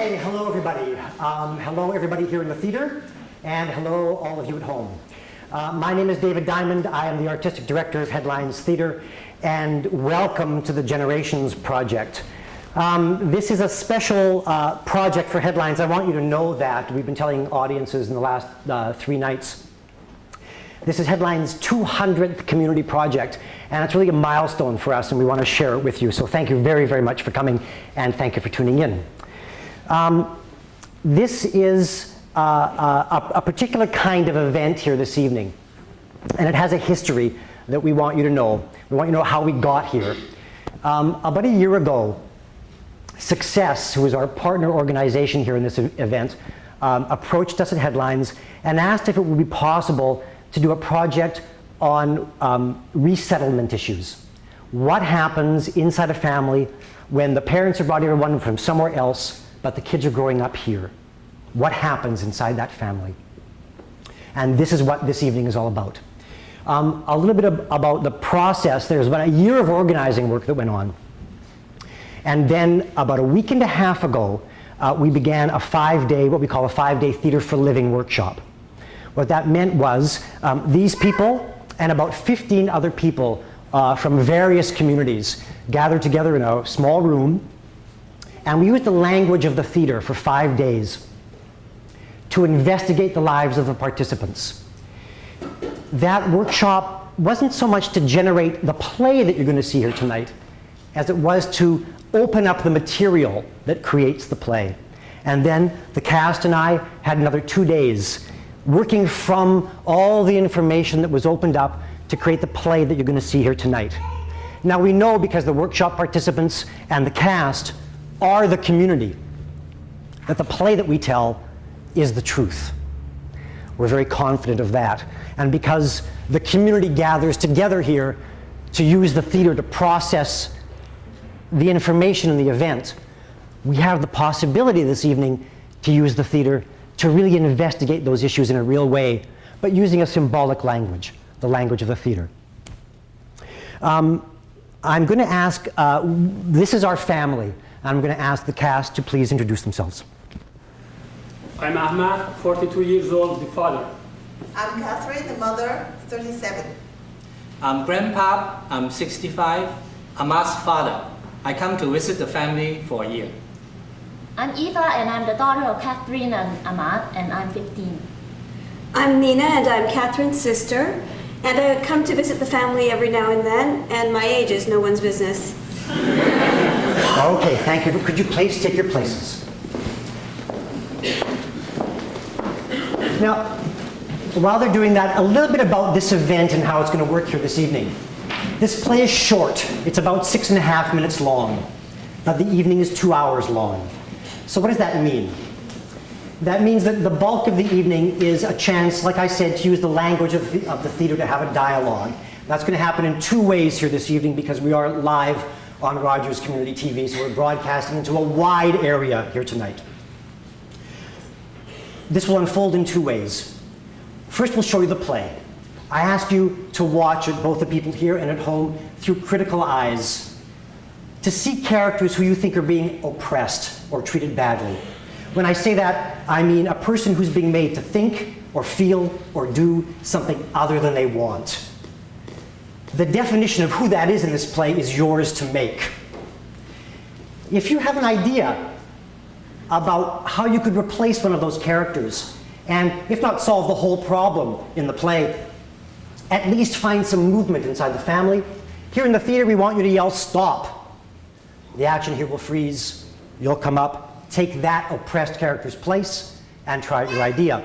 Okay, hello everybody. Hello everybody here in the theater, and hello all of you at home. My name is David Diamond. I am the Artistic Director of Headlines Theater, and welcome to the Generations Project. This is a special project for Headlines. I want you to know that. We've been telling audiences in the last 3 nights. This is Headlines' 200th community project, and it's really a milestone for us, and we want to share it with you. So thank you very, very much for coming, and thank you for tuning in. This is a particular kind of event here this evening, and it has a history that we want you to know. We want you to know how we got here. About a year ago, Success, who is our partner organization here in this event, approached us at Headlines and asked if it would be possible to do a project on resettlement issues. What happens inside a family when the parents are brought everyone from somewhere else, but the kids are growing up here? What happens inside that family? And this is what this evening is all about. A little bit about the process. There's about a year of organizing work that went on. And then about a week and a half ago, we began a 5-day, what we call a 5-day Theater for Living workshop. What that meant was these people and about 15 other people from various communities gathered together in a small room, and we used the language of the theater for 5 days to investigate the lives of the participants. That workshop wasn't so much to generate the play that you're going to see here tonight as it was to open up the material that creates the play. And then the cast and I had another 2 days working from all the information that was opened up to create the play that you're going to see here tonight. Now we know, because the workshop participants and the cast are the community, that the play that we tell is the truth. We're very confident of that. And because the community gathers together here to use the theater to process the information in the event, we have the possibility this evening to use the theater to really investigate those issues in a real way, but using a symbolic language, the language of the theater. I'm going to ask, this is our family. I'm going to ask the cast to please introduce themselves. I'm Ahmad, 42 years old, the father. I'm Catherine, the mother, 37. I'm Grandpa, I'm 65, Ahmad's father. I come to visit the family for a year. I'm Eva, and I'm the daughter of Catherine and Ahmad, and I'm 15. I'm Nina, and I'm Catherine's sister, and I come to visit the family every now and then, and my age is no one's business. Okay, thank you. Could you please take your places? Now, while they're doing that, a little bit about this event and how it's going to work here this evening. This play is short. It's about 6.5 minutes long, but the evening is 2 hours long. So what does that mean? That means that the bulk of the evening is a chance, like I said, to use the language of the theater to have a dialogue. That's going to happen in 2 ways here this evening, because we are live on Rogers Community TV, so we're broadcasting into a wide area here tonight. This will unfold in 2 ways. First, we'll show you the play. I ask you to watch it, both the people here and at home, through critical eyes, to see characters who you think are being oppressed or treated badly. When I say that, I mean a person who's being made to think or feel or do something other than they want. The definition of who that is in this play is yours to make. If you have an idea about how you could replace one of those characters, and if not solve the whole problem in the play, at least find some movement inside the family, here in the theater we want you to yell, "Stop." The action here will freeze. You'll come up, take that oppressed character's place, and try out your idea.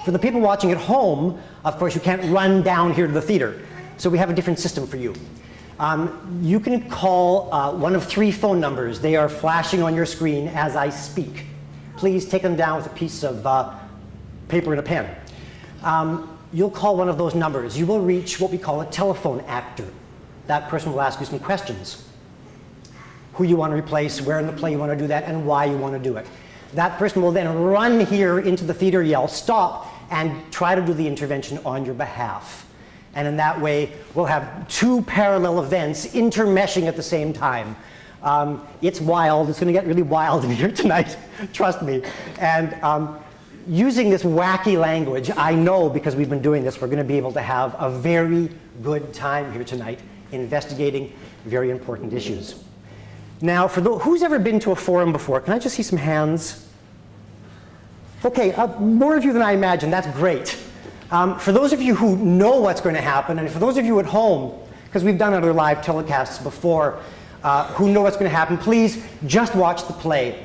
For the people watching at home, of course, you can't run down here to the theater. So we have a different system for you. You can call one of 3 phone numbers. They are flashing on your screen as I speak. Please take them down with a piece of paper and a pen. You'll call one of those numbers. You will reach what we call a telephone actor. That person will ask you some questions. Who you want to replace, where in the play you want to do that, and why you want to do it. That person will then run here into the theater, yell, "Stop," and try to do the intervention on your behalf. And in that way, we'll have 2 parallel events intermeshing at the same time. It's wild. It's going to get really wild in here tonight. Trust me. And using this wacky language, I know because we've been doing this, we're going to be able to have a very good time here tonight investigating very important issues. Now, for who's ever been to a forum before? Can I just see some hands? Okay, more of you than I imagined. That's great. For those of you who know what's going to happen, and for those of you at home, because we've done other live telecasts before, who know what's going to happen, please just watch the play.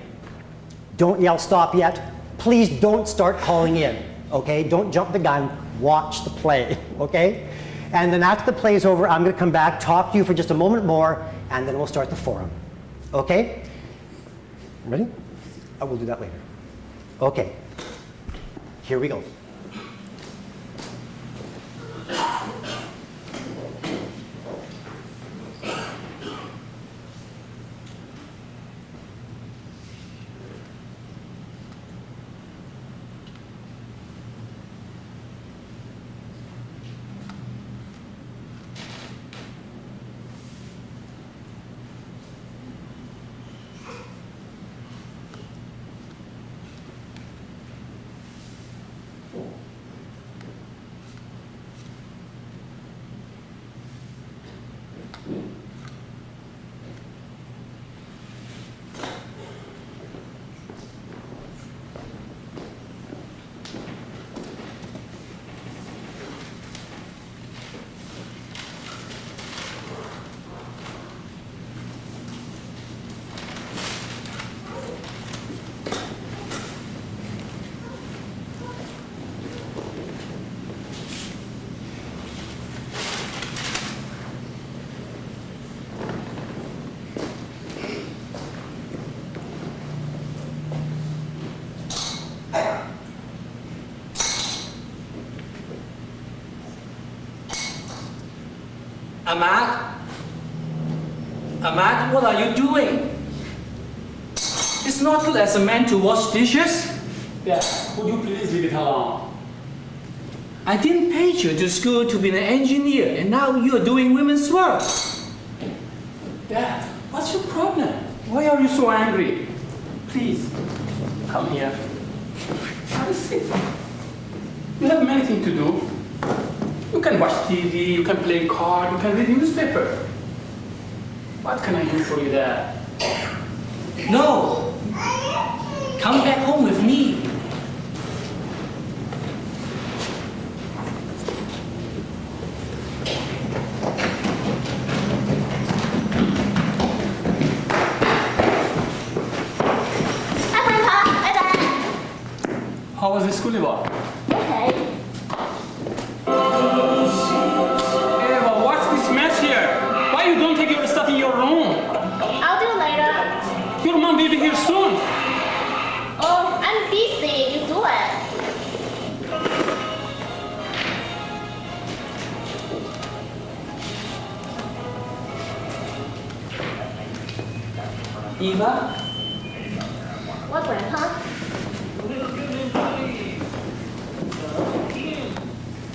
Don't yell stop yet. Please don't start calling in, okay? Don't jump the gun. Watch the play, okay? And then after the play is over, I'm going to come back, talk to you for just a moment more, and then we'll start the forum. Okay? Ready? I will do that later. Okay. Here we go. Ahmad, what are you doing? It's not good as a man to wash dishes. Dad, would you please leave it alone? I didn't pay you to school to be an engineer, and now you are doing women's work. Dad, what's your problem? Why are you so angry? Please, come here. Have a seat. You have many things to do. You can watch TV, you can play cards, you can read newspaper. What can I do for you, Dad? No! Come back home with me. Hi, Grandpa. Hi, Dad. How was the school, Eva? Okay. Eva, what's this mess here? Why you don't take your stuff in your room? I'll do it later. Your mom will be here soon. Oh, I'm busy. You do it. Eva? What, Grandpa?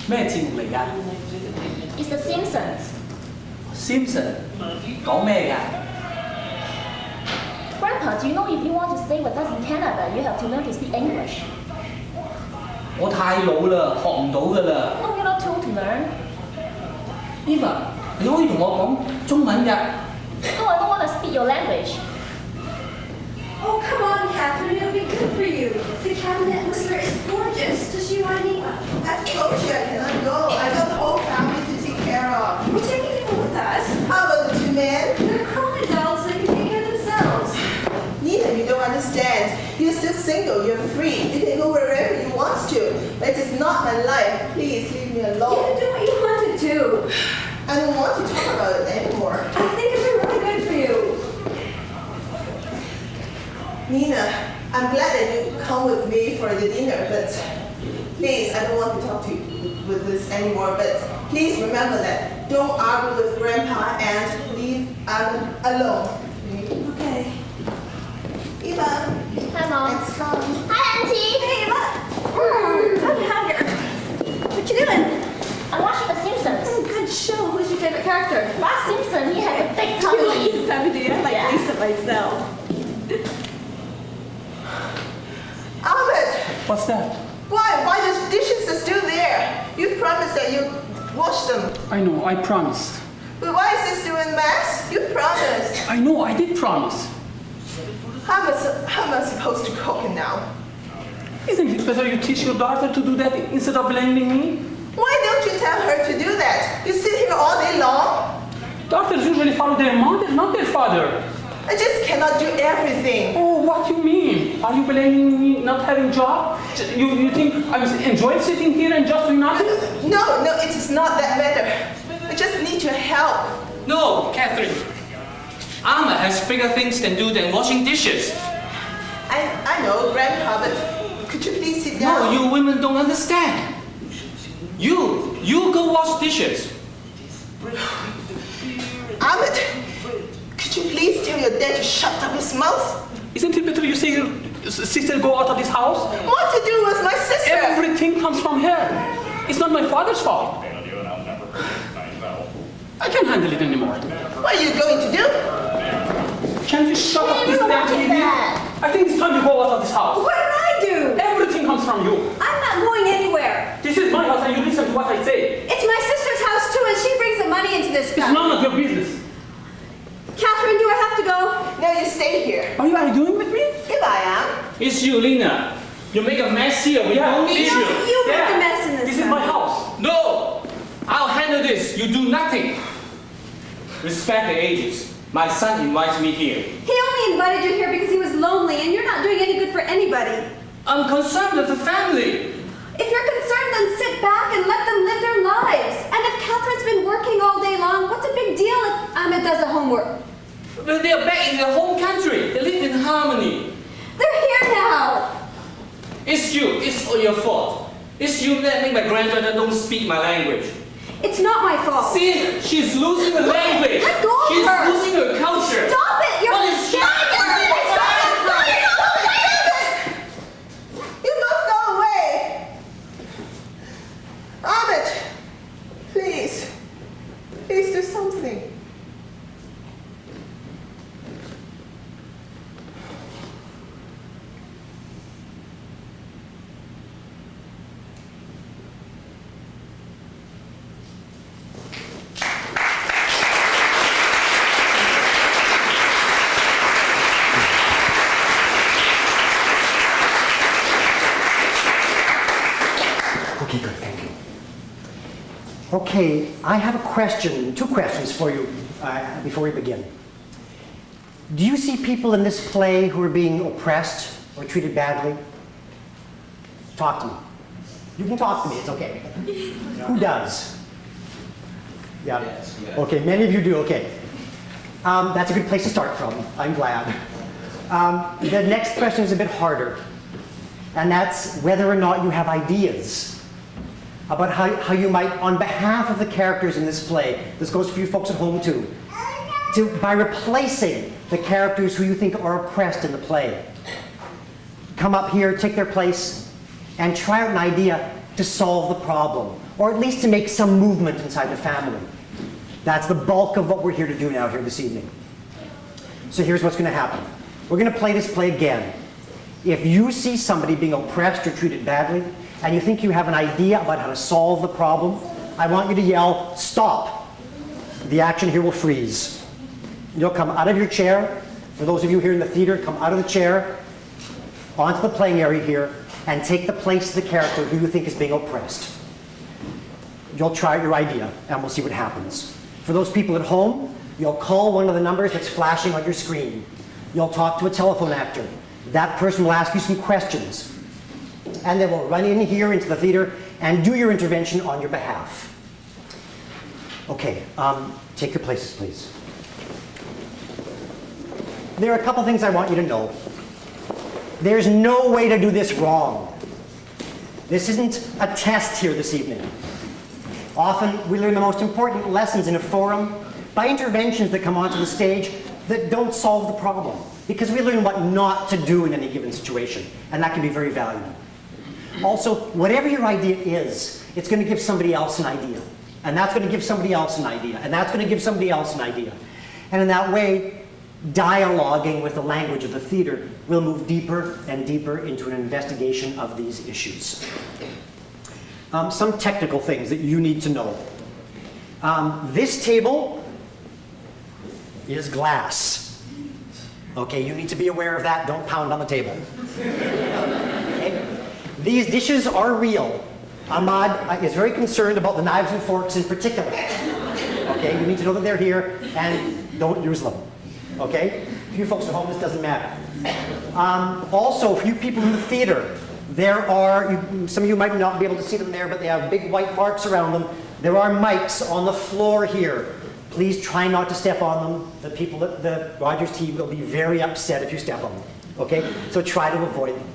咩節目嚟㗎 It's The Simpsons. ？Simpson 講咩㗎？ Grandpa, do you know if you want to stay with us in Canada, you have to learn to speak English? 我太老啦，學唔到㗎啦。 No, you're not too old to learn. Eva，你可以同我講中文㗎。 No, I don't want to speak your language. Oh, come on, Catherine. It'll be good for you. The cabinet listener is gorgeous. Does she want any? I told you I cannot go. I got the whole family to take care of. We're taking people with us. How about the two men? They're grown adults. They can take care of themselves. Nina, you don't understand. You're still single. You're free. You can go wherever you want to. But it is not my life. Please leave me You alone. can do what you want to do. I don't want to talk about it anymore. I think it'd be really good for you. Nina, I'm glad that you come with me for the dinner, but please, I don't want to talk to you with this anymore. But please remember that don't argue with Grandpa and leave Adam alone. Okay. Eva. Hi, Mom. Let's go. Hi, Auntie. Hey, look. I'm here. What you doing? I'm watching The Simpsons. Oh, good show. Who's your favorite character? Ross Simpson, he has a big You like tummy. Lisa, do you? I like Yeah. Lisa myself. Ahmed, What's that? why the dishes are still there? You promised that you wash them. I know, I promised. But why is it still in mess? You promised. I know, I did promise. How am I supposed to cook it now? Isn't it better you teach your daughter to do that instead of blaming me? Why don't you tell her to do that? You sit here all day long. Daughters usually follow their mother, not their father. I just cannot do everything. Oh, what you mean? Are you blaming me not having job? You think I'm enjoying sitting here and just doing nothing? No, it is not that matter. I just need your help. No, Catherine. Ahmed has bigger things to do than washing dishes. I know, Grandpa, but could you please sit down? No, you women don't understand. You go wash dishes. Ahmed, could you please tell your dad to shut up his mouth? Isn't it better you say your sister go out of this house? What to do with my sister? Everything comes from her. It's not my father's fault. I can't handle it anymore. What are you going to do? Can't you shut up this damn TV? I think it's time you go out of this house. What did I do? Everything comes from you. I'm not going anywhere. This is my house and you listen to what I say. It's my sister's house too, and she brings the money into this It's stuff. none of your business. Catherine, do I have to go? No, you stay here. Are you arguing with me? If I am. It's you, Lena. You make a mess here. We Yeah. don't need You you. know, you make a mess in this This is my family. house. No! I'll handle this. You do nothing. Respect the ages. My son invites me here. He only invited you here because he was lonely, and you're not doing any good for anybody. I'm concerned with the family. If you're concerned, then sit back and let them live their lives. And if Catherine's been working all day long, what's a big deal if Ahmed does the homework? But they're back in their home country. They live in harmony. They're here now. It's you. It's all your fault. It's you that make my granddaughter don't speak my language. It's not my fault. See, she's losing her language. Let go of She's her. losing her culture. Stop it! You're What is Stop it! Stop it! You must go away. Ahmed, please. Please do something. Okay, good, thank you. Okay, I have a question, two questions for you before we begin. Do you see people in this play who are being oppressed or treated badly? Talk to me. You can talk to me, it's okay. Who does? Yeah. Okay, many of you do, okay. That's a good place to start from, I'm glad. The next question is a bit harder, and that's whether or not you have ideas about how you might, on behalf of the characters in this play, this goes for you folks at home too, by replacing the characters who you think are oppressed in the play, come up here, take their place, and try out an idea to solve the problem, or at least to make some movement inside the family. That's the bulk of what we're here to do now here this evening. So here's what's going to happen. We're going to play this play again. If you see somebody being oppressed or treated badly, and you think you have an idea about how to solve the problem, I want you to yell, "Stop!" The action here will freeze. You'll come out of your chair. For those of you here in the theater, come out of the chair, onto the playing area here, and take the place of the character who you think is being oppressed. You'll try your idea, and we'll see what happens. For those people at home, you'll call one of the numbers that's flashing on your screen. You'll talk to a telephone actor. That person will ask you some questions. And they will run in here into the theater and do your intervention on your behalf. Okay, take your places, please. There are a couple things I want you to know. There's no way to do this wrong. This isn't a test here this evening. Often we learn the most important lessons in a forum by interventions that come onto the stage that don't solve the problem, because we learn what not to do in any given situation, and that can be very valuable. Also, whatever your idea is, it's going to give somebody else an idea, and that's going to give somebody else an idea, and that's going to give somebody else an idea. And in that way, dialoguing with the language of the theater, we'll move deeper and deeper into an investigation of these issues. Some technical things that you need to know. This table is glass. Okay, you need to be aware of that. Don't pound on the table. Okay? These dishes are real. Ahmad is very concerned about the knives and forks in particular. Okay, you need to know that they're here and don't use them. Okay? For you folks at home, this doesn't matter. Also, for you people in the theater, there are, some of you might not be able to see them there, but they have big white marks around them. There are mics on the floor here. Please try not to step on them. The people at the Rogers team will be very upset if you step on them. Okay? So try to avoid them.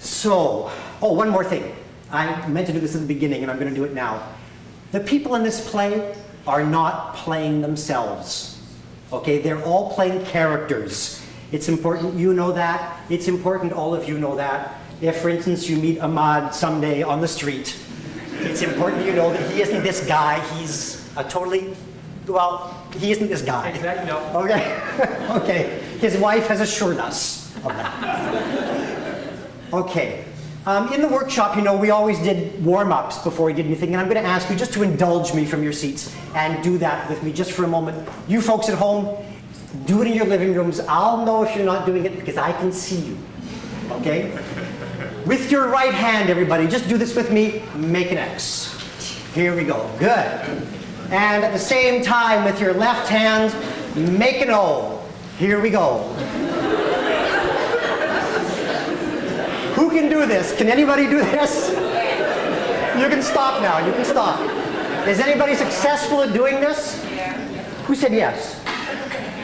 So, one more thing. I meant to do this in the beginning, and I'm going to do it now. The people in this play are not playing themselves. Okay? They're all playing characters. It's important you know that. It's important all of you know that. If, for instance, you meet Ahmad someday on the street, it's important you know that he isn't this guy. He's a totally, well, he isn't this guy. Exactly. Okay? Okay. His wife has assured us of that. Okay. In the workshop, we always did warm-ups before we did anything, and I'm going to ask you just to indulge me from your seats and do that with me just for a moment. You folks at home, do it in your living rooms. I'll know if you're not doing it because I can see you. Okay? With your right hand, everybody, just do this with me. Make an X. Here we go. Good. And at the same time, with your left hand, make an O. Here we go. Who can do this? Can anybody do this? You can stop now. You can stop. Is anybody successful at doing this? Who said yes?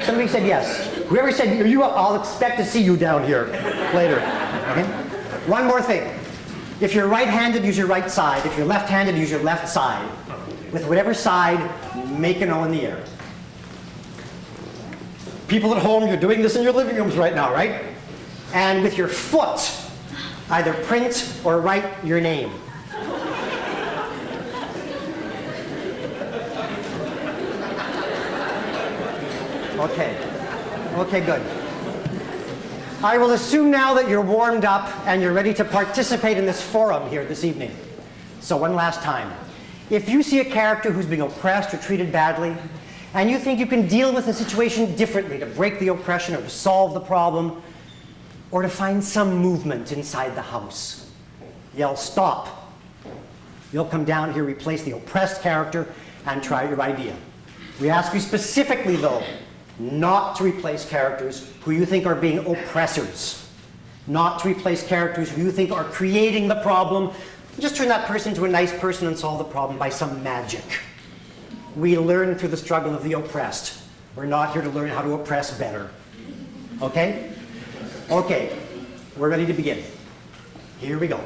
Somebody said yes. Whoever said you, I'll expect to see you down here later. Okay? One more thing. If you're right-handed, use your right side. If you're left-handed, use your left side. With whatever side, make an O in the air. People at home, you're doing this in your living rooms right now, right? And with your foot, either print or write your name. Okay. Okay, good. I will assume now that you're warmed up and you're ready to participate in this forum here this evening. So one last time. If you see a character who's being oppressed or treated badly, and you think you can deal with the situation differently to break the oppression or to solve the problem, or to find some movement inside the house, yell stop. You'll come down here, replace the oppressed character, and try your idea. We ask you specifically, though, not to replace characters who you think are being oppressors. Not to replace characters who you think are creating the problem. Just turn that person into a nice person and solve the problem by some magic. We learn through the struggle of the oppressed. We're not here to learn how to oppress better. Okay? Okay, we're ready to begin. Here we go.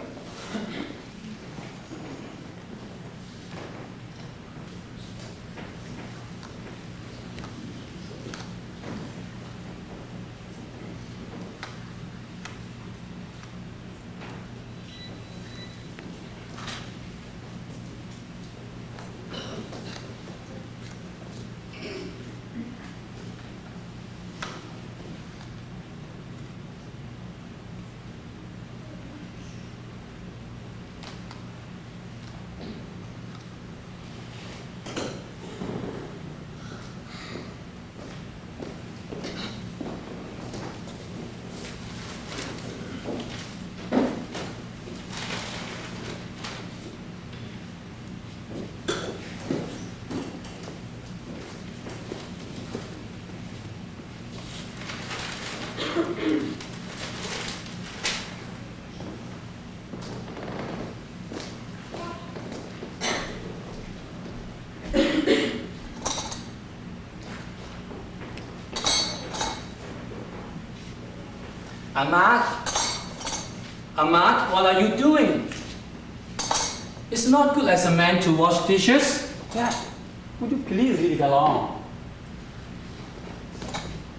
Ahmad, what are you doing? It's not good as a man to wash dishes. Dad, would you please leave it alone?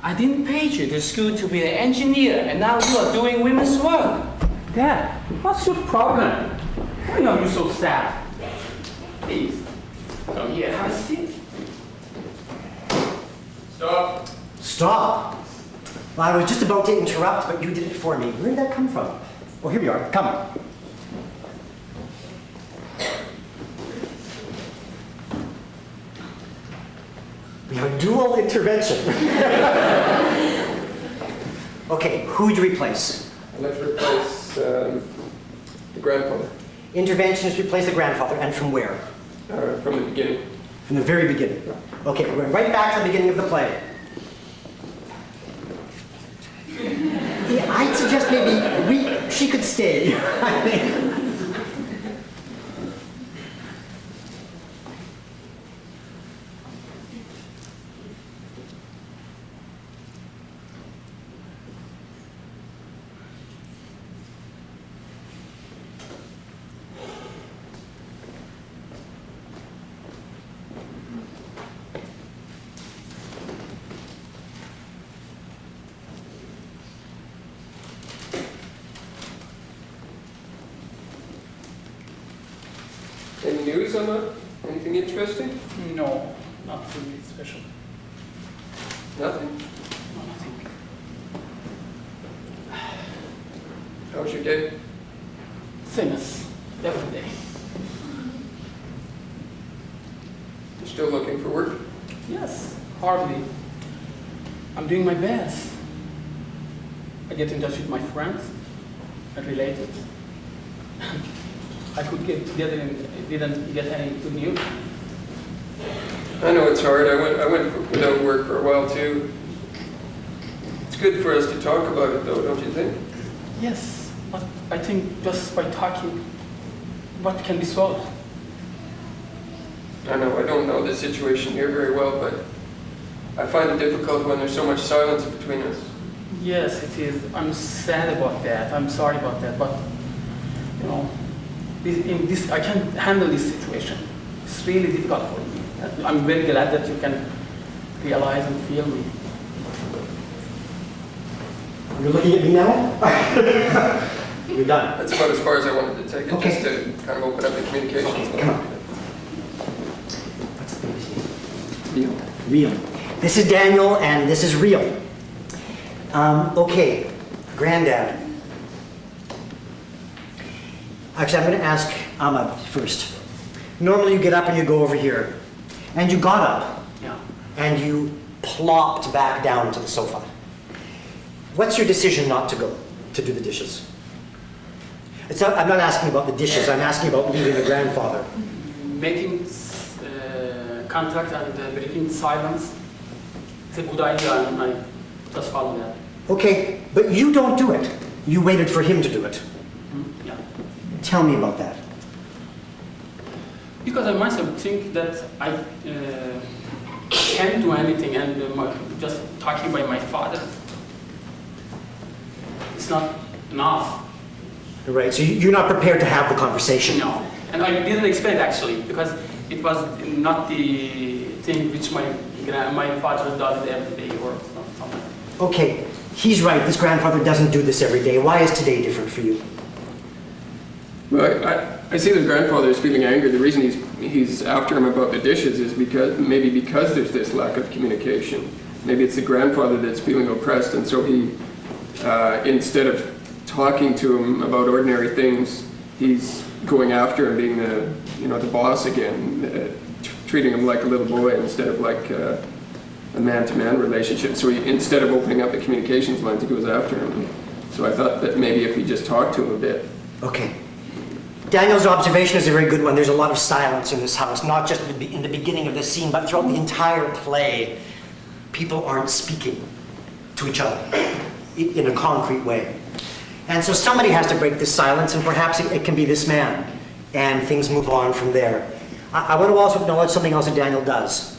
I didn't pay you to school to be an engineer, and now you are doing women's work. Dad, what's your problem? Why are you so sad? Please, come here, have a seat. Stop. Stop. Well, I was just about to interrupt, but you did it for me. Where did that come from? Oh, here we are. Come. We have a dual intervention. Okay, who would you replace? I'd like to replace the grandfather Intervention is to replace the grandfather, and from where? from the beginning. From the very beginning. Okay, we're right back to the beginning of the play. Yeah, I'd suggest maybe she could stay. I think. Any news on that? Anything interesting? No, not really special. Nothing. No, nothing. How was your day? Same as every day. You still looking for work? Yes, hardly. I'm doing my best. I get in touch with my friends and relatives. I could get together and didn't get any good news. I know it's hard. I went without work for a while too. It's good for us to talk about it though, don't you think? Yes, but I think just by talking, what can be solved? I know I don't know the situation here very well, but I find it difficult when there's so much silence between us. Yes, it is. I'm sad about that. I'm sorry about that. But, you know, I can't handle this situation. It's really difficult for me. I'm very glad that you can realize and feel me. You're looking at me now? You're done. That's about as far as I wanted to take it, Okay. just to kind of open up the communications. Come on. What's the baby's name? Real. This is Daniel, and this is Real. Okay, Granddad. Actually, I'm going to ask Ahmad first. Normally you get up and you go over here. And you got up. Yeah. And you plopped back down to the sofa. What's your decision not to go to do the dishes? I'm not asking about the dishes, I'm asking about leaving the grandfather. Making contact and breaking silence, it's a good idea, and I just follow that. Okay, but you don't do it. You waited for him to do it. Yeah. Tell me about that. Because I myself think that I can't do anything, and just talking by my father, it's not enough. Right, so you're not prepared to have the conversation. No, and I didn't expect actually, because it was not the thing which my father does every day or something. Okay, he's right, this grandfather doesn't do this every day. Why is today different for you? Well, I see the grandfather is feeling angry. The reason he's after him about the dishes is because there's this lack of communication. Maybe it's the grandfather that's feeling oppressed, and so he, instead of talking to him about ordinary things, he's going after him, being the boss again, treating him like a little boy instead of like a man-to-man relationship. So instead of opening up the communications lines, he goes after him. So I thought that maybe if he just talked to him a bit. Okay. Daniel's observation is a very good one. There's a lot of silence in this house, not just in the beginning of the scene, but throughout the entire play. People aren't speaking to each other in a concrete way. And so somebody has to break this silence, and perhaps it can be this man, and things move on from there. I want to also acknowledge something else that Daniel does.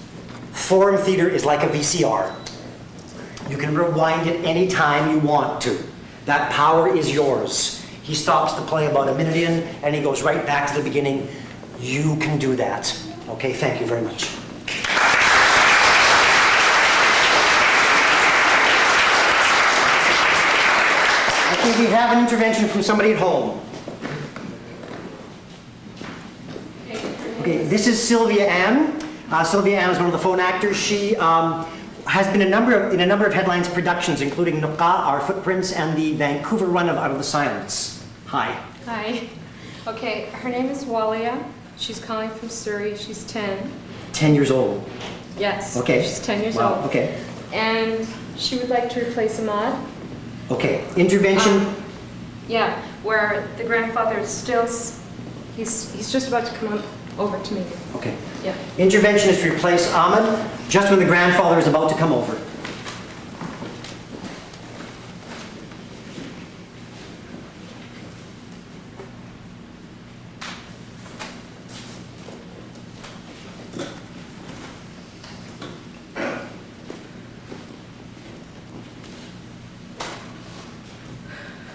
Foreign theater is like a VCR. You can rewind it any time you want to. That power is yours. He stops the play about a minute in, and he goes right back to the beginning. You can do that. Okay, thank you very much. Okay, we have an intervention from somebody at home. Okay, this is Sylvia Ann. Sylvia Ann is one of the phone actors. She has been in a number of headlines productions, including Nuqa, Our Footprints, and the Vancouver run of Out of the Silence. Hi. Hi. Okay, her name is Walia. She's calling from Surrey. She's 10. 10 years old. Yes. Okay. She's 10 years Wow, old. okay. And she would like to replace Ahmad. Okay. Intervention. Yeah, where the grandfather is still, he's just about to come over to me. Okay. Yeah. Intervention is to replace Ahmed just when the grandfather is about to come over.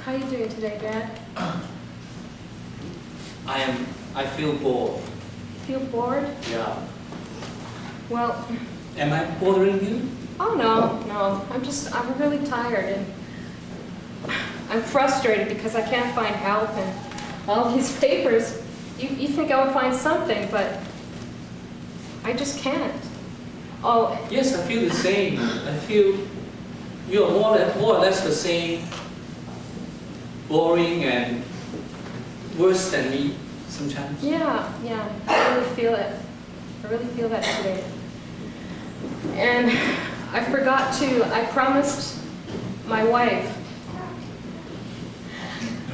How are you doing today, Dad? I feel bored. Feel bored? Yeah. Well, Am I bothering you? oh no. I'm really tired and I'm frustrated because I can't find help and all these papers. You think I would find something, but I just can't. Oh, Yes, I feel the same. I feel you're more or less the same, boring and worse than me sometimes. yeah, I really feel it. I really feel that today. And I promised my wife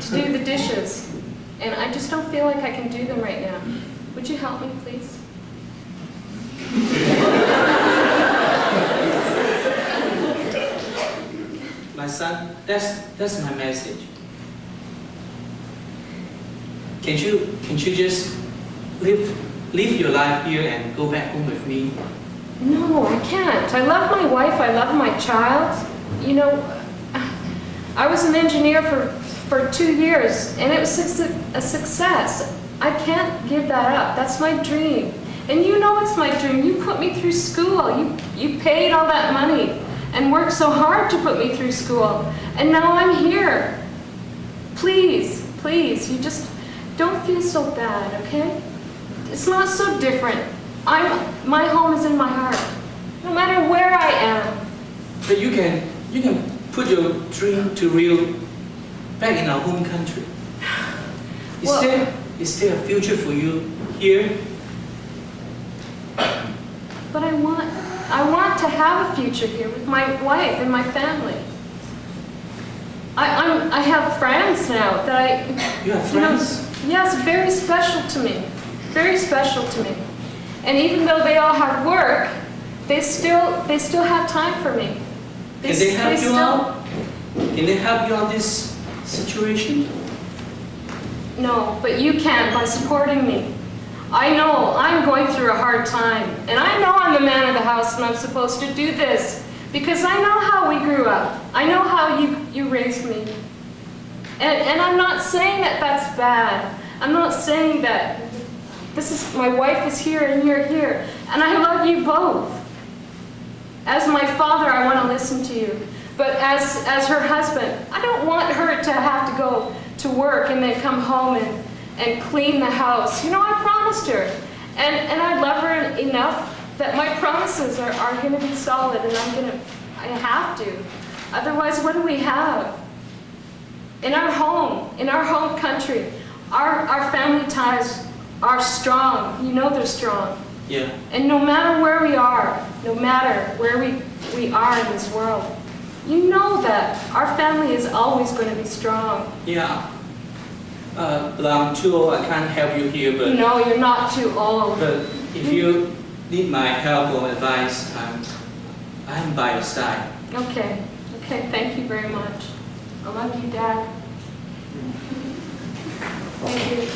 to do the dishes, and I just don't feel like I can do them right now. Would you help me, please? My son, that's my message. Can you just live your life here and go back home with me? No, I can't. I love my wife. I love my child. You know, I was an engineer for 2 years, and it was a success. I can't give that up. That's my dream. And you know it's my dream. You put me through school. You paid all that money and worked so hard to put me through school. And now I'm here. Please, you just don't feel so bad, okay? It's not so different. My home is in my heart, no matter where I am. But you can put your dream to real back in our home country. Is there a future for you here? But I want to have a future here with my wife and my family. I have friends now that I. You have friends? Yes, very special to me. Very special to me. And even though they all have work, they still have time for me. Can they help you out? Can they help you out this situation? No, but you can by supporting me. I know I'm going through a hard time, and I know I'm the man of the house and I'm supposed to do this because I know how we grew up. I know how you raised me. And I'm not saying that that's bad. I'm not saying that my wife is here and you're here, and I love you both. As my father, I want to listen to you, but as her husband, I don't want her to have to go to work and then come home and clean the house. You know, I promised her, and I love her enough that my promises are going to be solid, and I have to. Otherwise, what do we have? In our home country, our family ties are strong. You know they're strong. Yeah. And no matter where we are, no matter where we are in this world, you know that our family is always going to be strong. Yeah. But I'm too old. I can't help you here. But No, you're not too old. But if you need my help or advice, I'm by your side. Okay. Thank you very much. I love you, Dad. Thank you.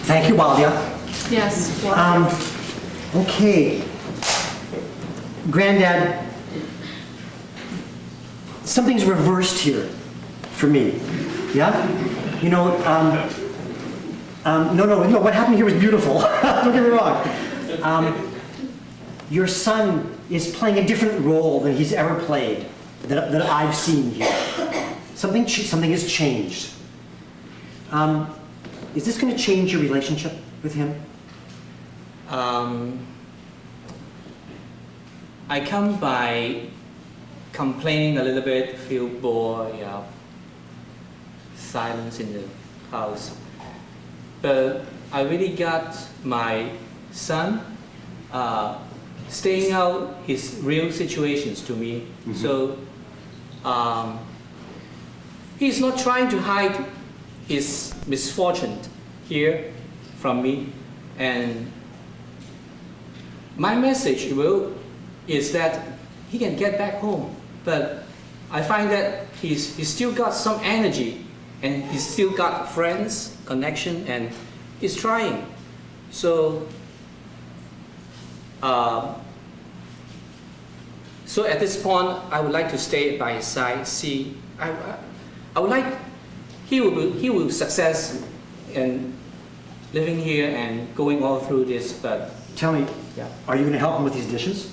Thank you, Walia. Yes. Okay. Granddad, something's reversed here for me. Yeah? You know, no, what happened here was beautiful. Don't get me wrong. Your son is playing a different role than he's ever played, that I've seen here. Something has changed. Is this going to change your relationship with him? I come by complaining a little bit, feel bored, silence in the house. But I really got my son staying out his real situations to me. So he's not trying to hide his misfortune here from me. And my message is that he can get back home. But I find that he's still got some energy, and he's still got friends, connection, and he's trying. So, so at this point, I would like to stay by his side. See, I would like he will success in living here and going all through this. But Tell me, are you going to help him with these dishes?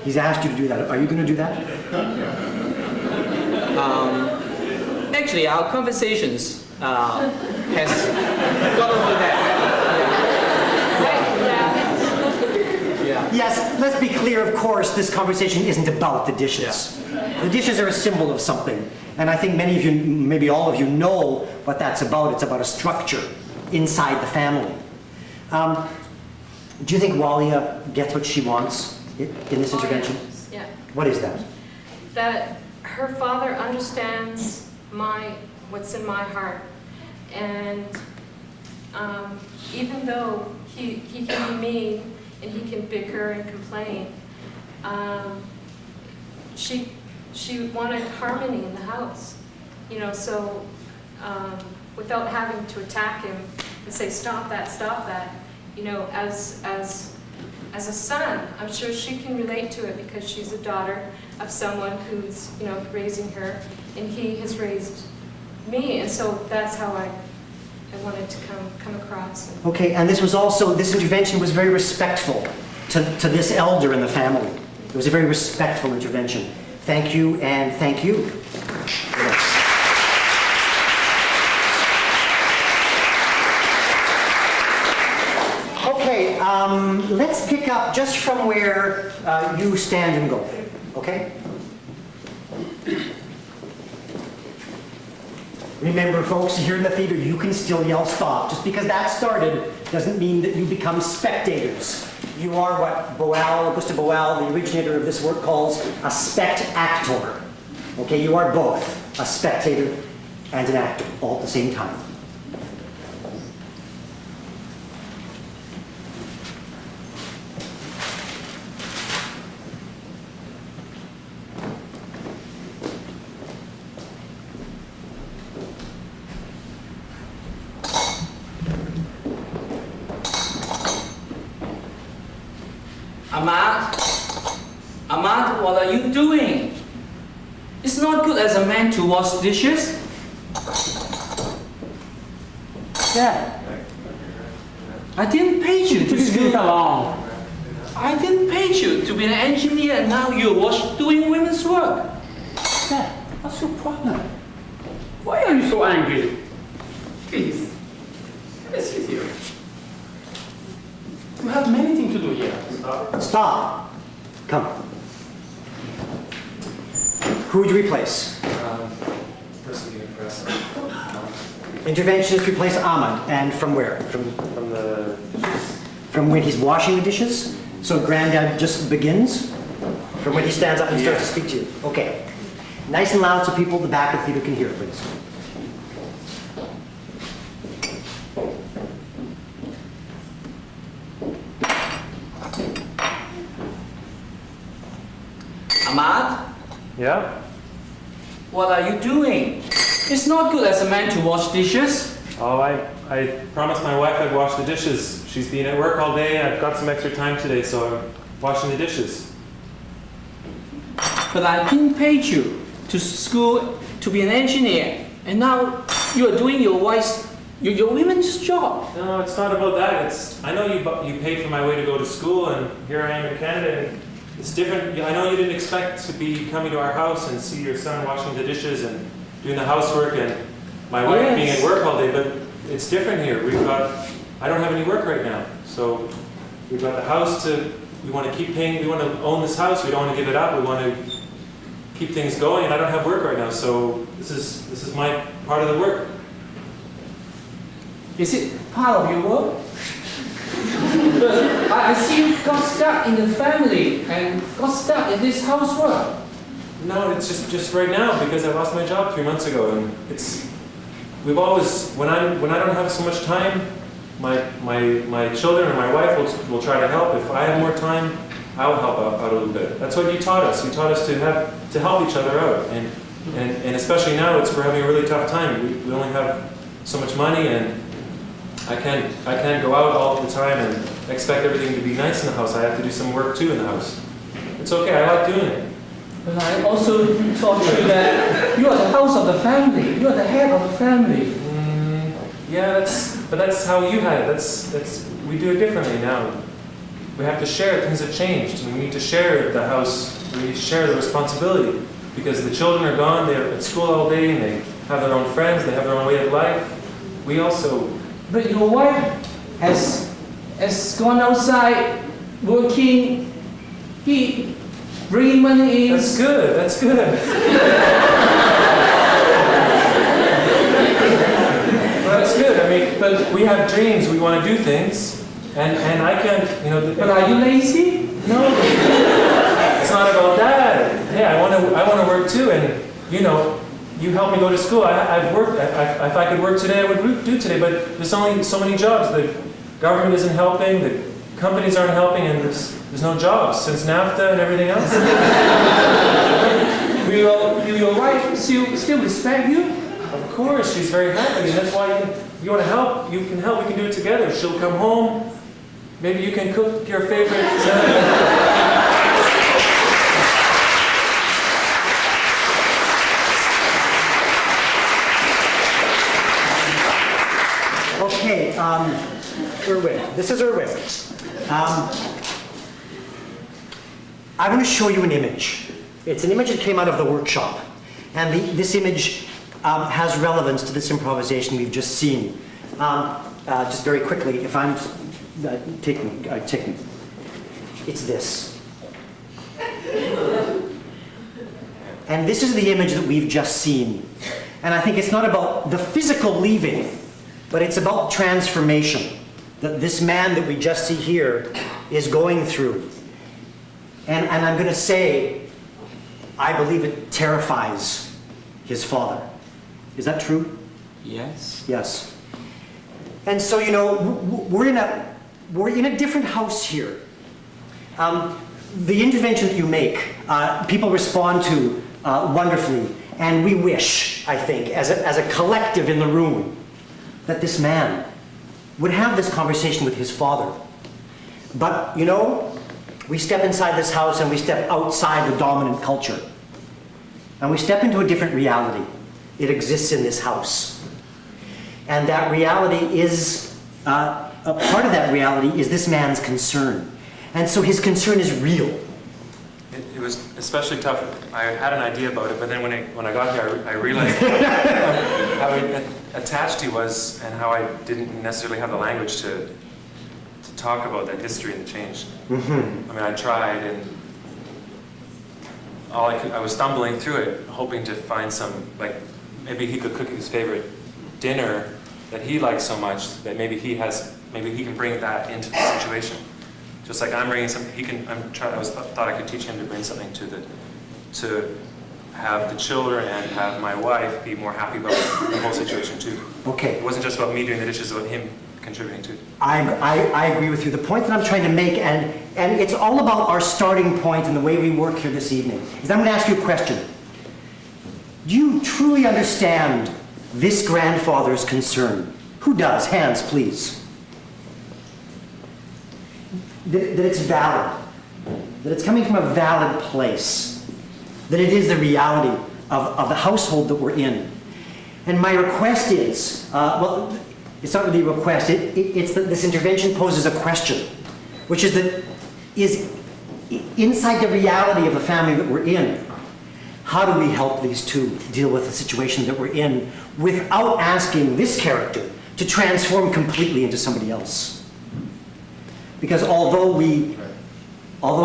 He's asked you to do that. Are you going to do that? actually, our conversations has gone over that. Yeah. Yes, let's be clear, of course, this conversation isn't about the dishes. The dishes are a symbol of something. And I think many of you, maybe all of you, know what that's about. It's about a structure inside the family. Do you think Walia gets what she wants in this intervention? Yeah. What is that? That her father understands what's in my heart, and even though he can be mean and he can bicker and complain, she wanted harmony in the house, so without having to attack him and say stop that, as a son, I'm sure she can relate to it because she's a daughter of someone who's, raising her, and he has raised me, and so that's how I wanted to come across. Okay, and this intervention was very respectful to this elder in the family. It was a very respectful intervention. Thank you, and thank you. Okay, let's pick up just from where you stand and go, okay? Remember, folks, here in the theater, you can still yell stop. Just because that started doesn't mean that you become spectators. You are what Gustav Boal, the originator of this work, calls a spect-actor. Okay, you are both a spectator and an actor, all at the same time. Ahmad, what are you doing? It's not good as a man to wash dishes. Dad, I didn't pay you to please leave it school. alone. I didn't pay you to be an engineer, and now you're doing women's work. Dad, what's your problem? Why are you so angry? Please, let's sit here. We have many things to do here. Stop. Come. Who would you replace? Person being impressed. Interventionist replace Ahmad, and from where? From the dishes. From when he's washing the dishes? So Granddad just begins? From when he stands up and starts to speak to you? Okay. Nice and loud so people at the back of the theater can hear, please. Ahmad, Yeah? what are you doing? It's not good as a man to wash dishes. Oh, I promised my wife I'd wash the dishes. She's been at work all day. I've got some extra time today, so I'm washing the dishes. But I didn't pay you to school to be an engineer, and now you are doing your women's job. No, it's not about that. I know you paid for my way to go to school, and here I am in Canada, and it's different. I know you didn't expect to be coming to our house and see your son washing the dishes and doing the housework, and my wife Yes. being at work all day, but it's different here. I don't have any work right now, so we've got the house we want to keep paying, we want to own this house, we don't want to give it up, we want to keep things going, and I don't have work right now, so this is my part of the work. Is it part of your work? But I see you got stuck in the family and got stuck in this housework. No, it's just right now because I lost my job 3 months ago, and we've always when I don't have so much time, my children and my wife will try to help. If I have more time, I'll help out a little bit. That's what you taught us. You taught us to help each other out, and especially now we're having a really tough time. We only have so much money, and I can't go out all the time and expect everything to be nice in the house. I have to do some work too in the house. It's okay. I like doing it. But I also taught you that you are the house of the family. You are the head of the family. Yeah, that's how you had it. We do it differently now. We have to share. Things have changed, and we need to share the house. We need to share the responsibility because the children are gone. They're at school all day, and they have their own friends. They have their own way of life. We also. But your wife has gone outside working. He bringing money in. That's good. That's good. That's good. I mean, but we have dreams. We want to do things, and I can't. But are you lazy? No. It's not about that. Hey, I want to work too, and you helped me go to school. I've worked. If I could work today, I would do today. But there's only so many jobs. The government isn't helping. The companies aren't helping, and there's no jobs since NAFTA and everything else. Will your wife still respect you? Of course, she's very happy, and that's why if you want to help, you can help. We can do it together. She'll come home. Maybe you can cook your favorite. Okay, Irwin. This is Irwin. I want to show you an image. It's an image that came out of the workshop. And this image has relevance to this improvisation we've just seen. Just very quickly, if I'm taking, it's this. And this is the image that we've just seen. And I think it's not about the physical leaving, but it's about transformation that this man that we just see here is going through. And I'm going to say, I believe it terrifies his father. Is that true? Yes. Yes. And so, we're in a different house here. The intervention that you make, people respond to wonderfully, and we wish, I think, as a collective in the room, that this man would have this conversation with his father. But, we step inside this house and we step outside the dominant culture. And we step into a different reality. It exists in this house. And that reality is, a part of that reality is this man's concern. And so his concern is real. It was especially tough. I had an idea about it, but then when I got here, I realized how attached he was and how I didn't necessarily have the language to talk about that history and the change. Mm-hmm. I mean, I tried, and I was stumbling through it, hoping to find some, maybe he could cook his favorite dinner that he likes so much that maybe he can bring that into the situation. Just like I'm bringing something, thought I could teach him to bring something to have the children and have my wife be more happy about the whole situation too. Okay. It wasn't just about me doing the dishes, it was about him contributing too. I agree with you. The point that I'm trying to make, and it's all about our starting point and the way we work here this evening, is I'm going to ask you a question. Do you truly understand this grandfather's concern? Who does? Hands, please. That it's valid. That it's coming from a valid place. That it is the reality of the household that we're in. And my request is, it's not really a request, it's that this intervention poses a question, which is that, is inside the reality of the family that we're in, how do we help these two deal with the situation that we're in without asking this character to transform completely into somebody else. Because although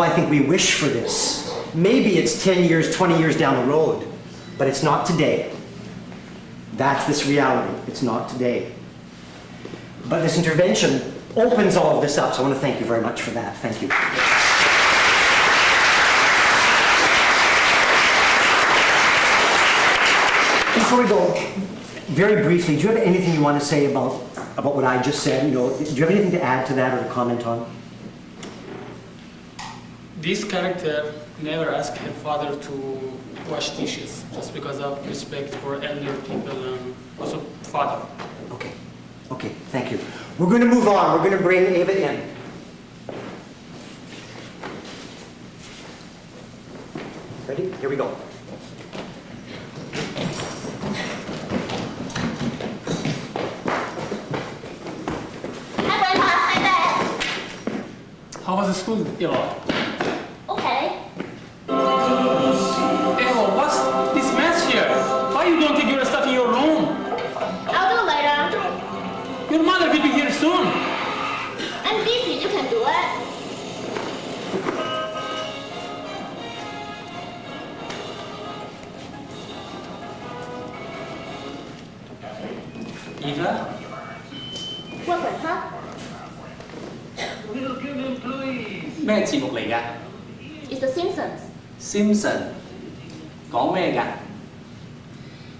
I think we wish for this, maybe it's 10 years, 20 years down the road, but it's not today. That's this reality. It's not today. But this intervention opens all of this up, so I want to thank you very much for that. Thank you. Before we go, very briefly, do you have anything you want to say about what I just said? You know, do you have anything to add to that or to comment on? This character never asked her father to wash dishes just because of respect for elder people and also father. Okay. Okay, thank you. We're going to move on. We're going to bring Ava in. Ready? Here we go. How was the school, Eva? Okay. Eva, what's this mess here? Why you don't take your stuff in your room? I'll do it later. Your mother will be here soon. I'm busy, you can do it. Eva? 喂，喂，哈？ 咩節目嚟㗎 It's The Simpsons. ？Simpson 講咩㗎？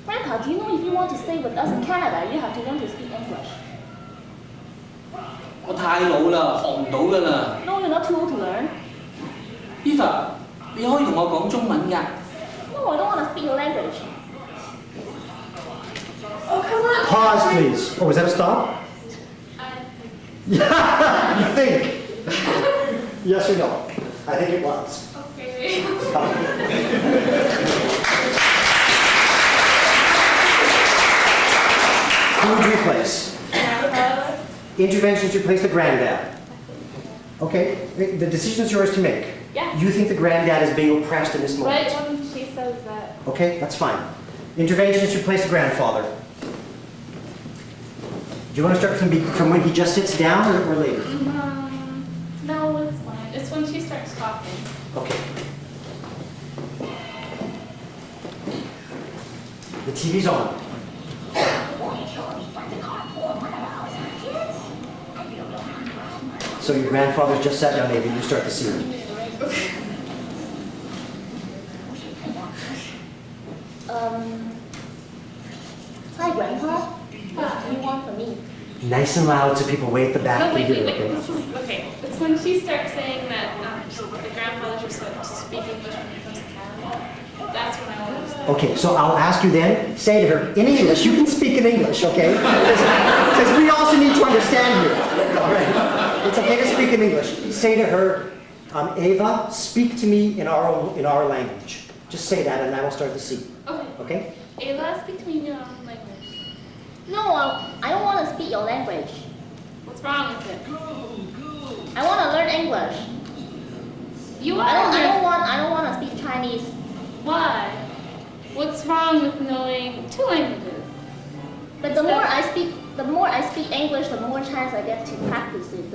Grandpa, do you know if you want to stay with us in Canada, you have to learn to speak English? 我太老啦，學唔到㗎啦。 No, you're not too old to learn. Eva，你可以同我講中文㗎。 No, I don't want to speak your language. Oh, come on. Pause, please. Oh, was that a stop? Yeah, you think? Yes or no? I think it was. Okay. Who would you replace? Intervention to replace the granddad. Okay, the decision is yours to make. Yeah. You think the granddad is being oppressed in this moment? But when she says that, Okay, that's fine. Intervention is to replace the grandfather. Do you want to start from when he just sits down or later? no, it's fine. It's when she starts talking. Okay. The TV's on. So your grandfather just sat down, maybe you start the scene. Hi, Grandpa. What do you want from me? Nice and loud so people way at the back No, can wait, hear, wait, wait. okay? This is okay. It's when she starts saying that the grandfather should start to speak English when he comes to Canada. That's when I want to say. Okay, so I'll ask you then, say to her, in English, you can speak in English, okay? Because we also need to understand you. All right. It's okay to speak in English. Say to her, Ava, speak to me in our language. Just say that and I will start the scene. Okay. Okay? Ava, speak to me in your own language. No, I don't want to speak your language. What's wrong with it? I want to learn English. You I are. don't want to speak Chinese. Why? What's wrong with knowing two languages? But the more I speak English, the more chance I get to practice it.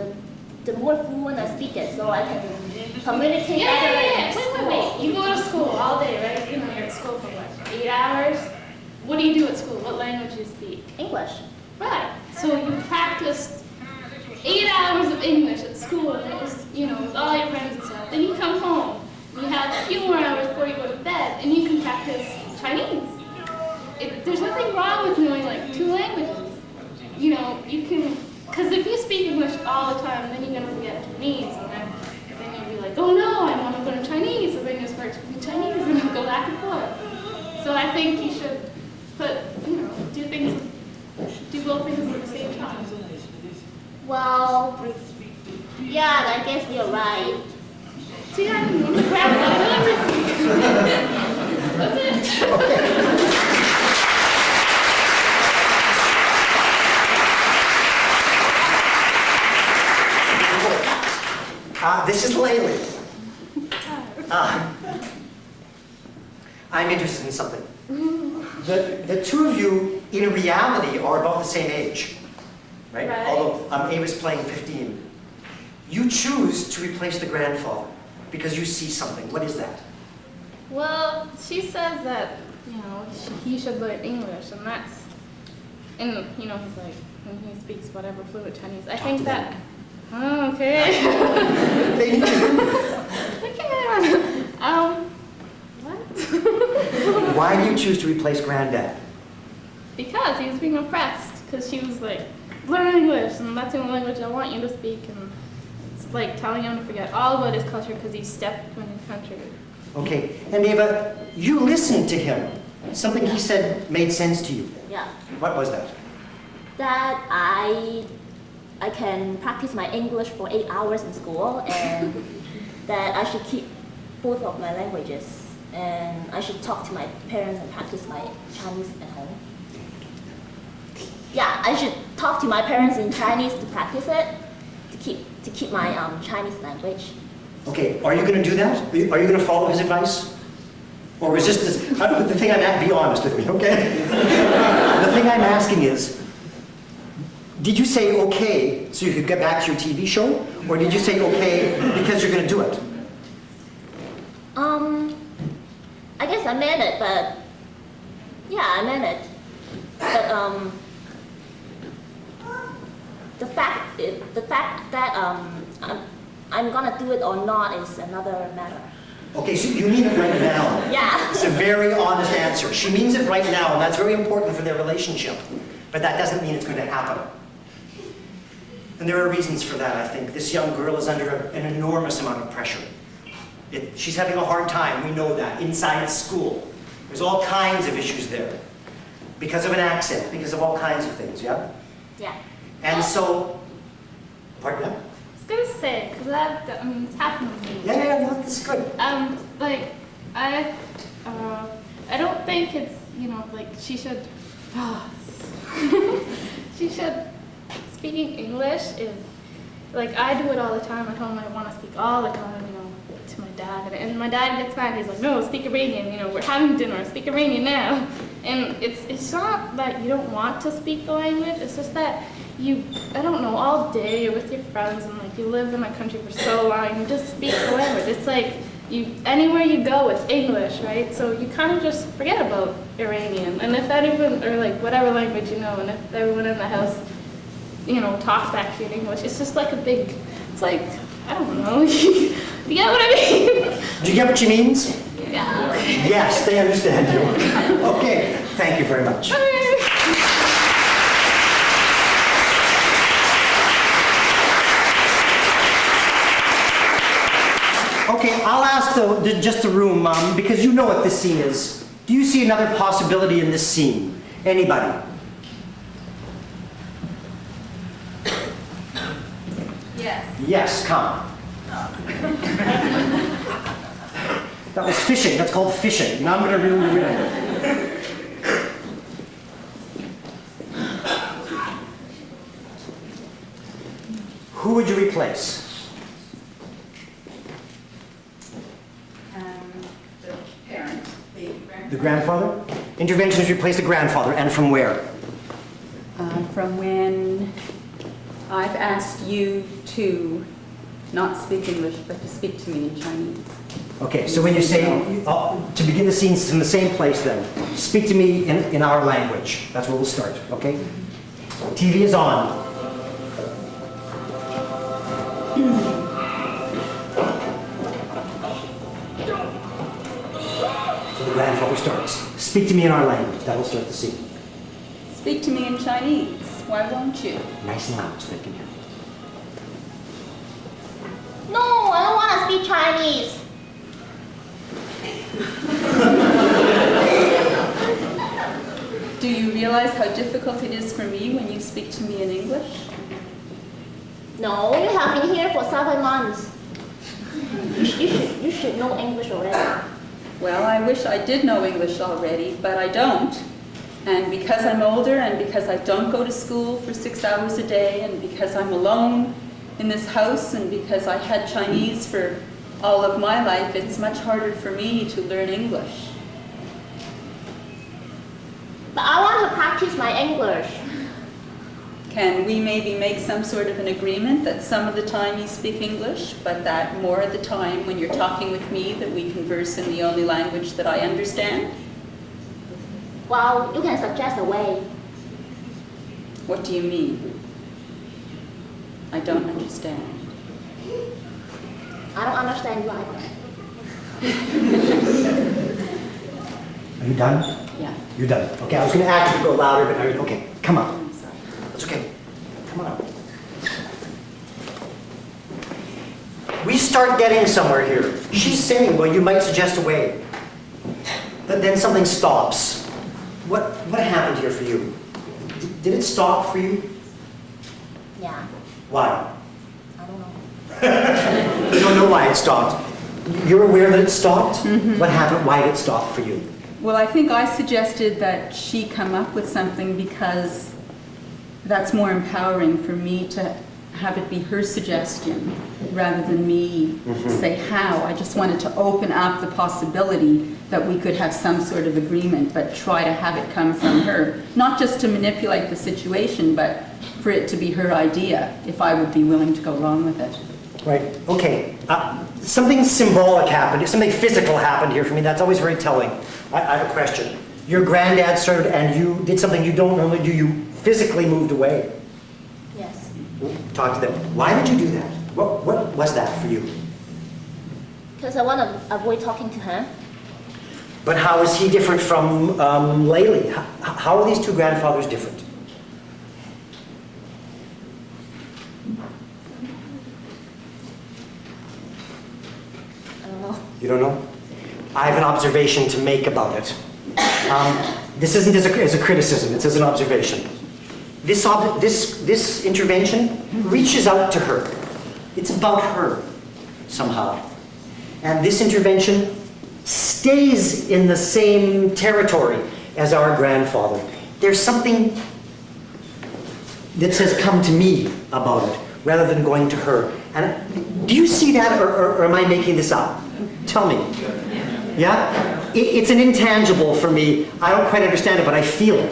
The more fluent I speak it, so I can communicate better. in Wait. school. You go to school all day, right? You know, you're at school for what, 8 hours? What do you do at school? What language do you speak? English. Right. So you practiced 8 hours of English at school, and it was, you know, with all your friends and stuff. Then you come home, and you have a few more hours before you go to bed, and you can practice Chinese. There's nothing wrong with knowing like two languages. You know, you can, because if you speak English all the time, then you're going to forget Chinese, and then you'll be like, oh no, I want to learn Chinese, so then you start speaking Chinese, and you go back and forth. So I think you should do both things at the same time. Well, yeah, I guess you're right. See, I'm going to grab everything. That's it. This is Laylee. I'm interested in something. The two of you, in reality, are about the same age, right? Right. Although Ava's playing 15. You choose to replace the grandfather because you see something. What is that? Well, she says that, he should learn English, and that's, and, he's like, when he speaks whatever fluent Chinese. I think that, oh, okay. They need to. What? Why do you choose to replace granddad? Because he was being oppressed, because she was like, learn English, and that's the only language I want you to speak, and it's like telling him to forget all about his culture because he stepped on his country. Okay, and Ava, you listened to him. Something he said made sense to you. Yeah. What was that? That I can practice my English for 8 hours in school, and that I should keep both of my languages, and I should talk to my parents and practice my Chinese at home. Yeah, I should talk to my parents in Chinese to practice it, to keep my Chinese language. Okay, are you going to do that? Are you going to follow his advice? Or resist this? The thing I'm at, be honest with me, okay? The thing I'm asking is, did you say okay so you could get back to your TV show? Or did you say okay because you're going to do it? I guess I meant it, but yeah, I meant it. But the fact that I'm gonna do it or not is another matter. Okay, so you mean it right now. Yeah. It's a very honest answer. She means it right now, and that's very important for their relationship. But that doesn't mean it's going to happen. And there are reasons for that, I think. This young girl is under an enormous amount of pressure. She's having a hard time, we know that, inside school. There's all kinds of issues there. Because of an accent, because of all kinds of things, yeah? Yeah. And so, pardon that? I was gonna say, because it's happened to me. Yeah, no, that's good. I don't think it's, she should, speaking English is, I do it all the time at home. I want to speak all the time, to my dad. And my dad gets mad. He's like, no, speak Iranian. We're having dinner. Speak Iranian now. And it's not that you don't want to speak the language. It's just that I don't know, all day you're with your friends and you live in a country for so long, you just speak the language. It's anywhere you go, it's English, right? So you kind of just forget about Iranian. And if anyone, or whatever language and if everyone in the house, talks back to you in English, it's just a big, it's I don't know, you get what I mean? Do you get what she means? Yeah. Yes, they understand you. Okay, thank you very much. Okay, I'll ask just the room, because you know what this scene is. Do you see another possibility in this scene? Anybody? Yes. Yes, come. That was fishing. That's called fishing. Now I'm going to reel you in. Who would you replace? The parent, The grandfather? Interventions replace the grandfather, and from where? From when I've asked you to not speak English, but to speak to me in Chinese. Okay, so when you say, to begin the scene, it's in the same place then. Speak to me in our language. That's where we'll start, okay? TV is on. So the grandfather starts. Speak to me in our language. That will start the scene. Speak to me in Chinese. Why won't you? Nice and loud so they can hear. No, I don't want to speak Chinese. Do you realize how difficult it is for me when you speak to me in English? No, you have been here for 7 months. You should know English already. Well, I wish I did know English already, but I don't. And because I'm older, and because I don't go to school for 6 hours a day, and because I'm alone in this house, and because I had Chinese for all of my life, it's much harder for me to learn English. But I want to practice my English. Can we maybe make some sort of an agreement that some of the time you speak English, but that more of the time when you're talking with me that we converse in the only language that I understand? Well, you can suggest a way. What do you mean? I don't understand. I don't understand you either. Are you done? Yeah. You're done. Okay, I was going to ask you to go louder, but now you're okay. Come on. That's okay. Come on up. We start getting somewhere here. She's saying, well, you might suggest a way. But then something stops. What happened here for you? Did it stop for you? Yeah, Why? I don't know. You don't know why it stopped. You're aware that it stopped? What happened? Why did it stop for you? Well, I think I suggested that she come up with something because that's more empowering for me to have it be her suggestion rather than me say how. I just wanted to open up the possibility that we could have some sort of agreement, but try to have it come from her. Not just to manipulate the situation, but for it to be her idea, if I would be willing to go along with it. Right, okay. Something symbolic happened, something physical happened here for me. That's always very telling. I have a question. Your granddad served and you did something you don't normally do. You physically moved away. Yes. Talk to them. Why did you do that? What was that for you? Because I want to avoid talking to her. But how is he different from Laylee? How are these two grandfathers different? I don't know. You don't know? I have an observation to make about it. This isn't as a criticism, it's as an observation. This intervention reaches out to her. It's about her, somehow. And this intervention stays in the same territory as our grandfather. There's something that says, come to me about it, rather than going to her. And do you see that, or am I making this up? Tell me. Yeah? It's an intangible for me. I don't quite understand it, but I feel it.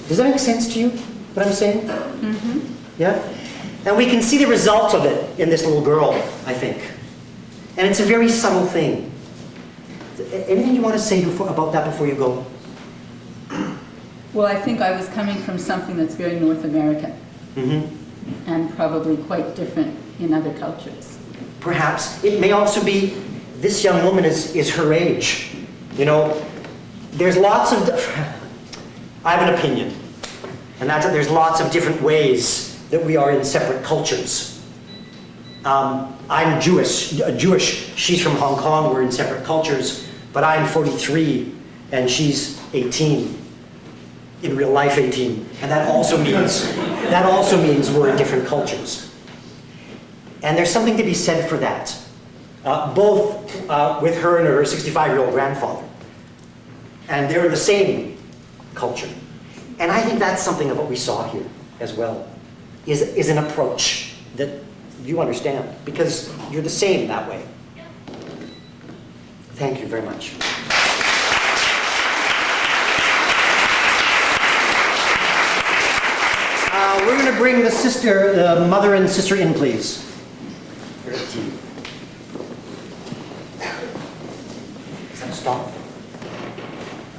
Does that make sense to you, what I'm saying? Yeah? And we can see the result of it in this little girl, I think. And it's a very subtle thing. Anything you want to say about that before you go? Well, I think I was coming from something that's very North American and probably quite different in other cultures. Perhaps. It may also be this young woman is her age. You know, there's lots of... I have an opinion. And that's that there's lots of different ways that we are in separate cultures. I'm Jewish. She's from Hong Kong. We're in separate cultures. But I'm 43 and she's 18. In real life 18. And that also means we're in different cultures. And there's something to be said for that. Both with her and her 65-year-old grandfather. And they're in the same culture. And I think that's something of what we saw here as well, is an approach that you understand, because you're the same that way. Thank you very much. We're going to bring the mother and sister in, please. Is that a stop?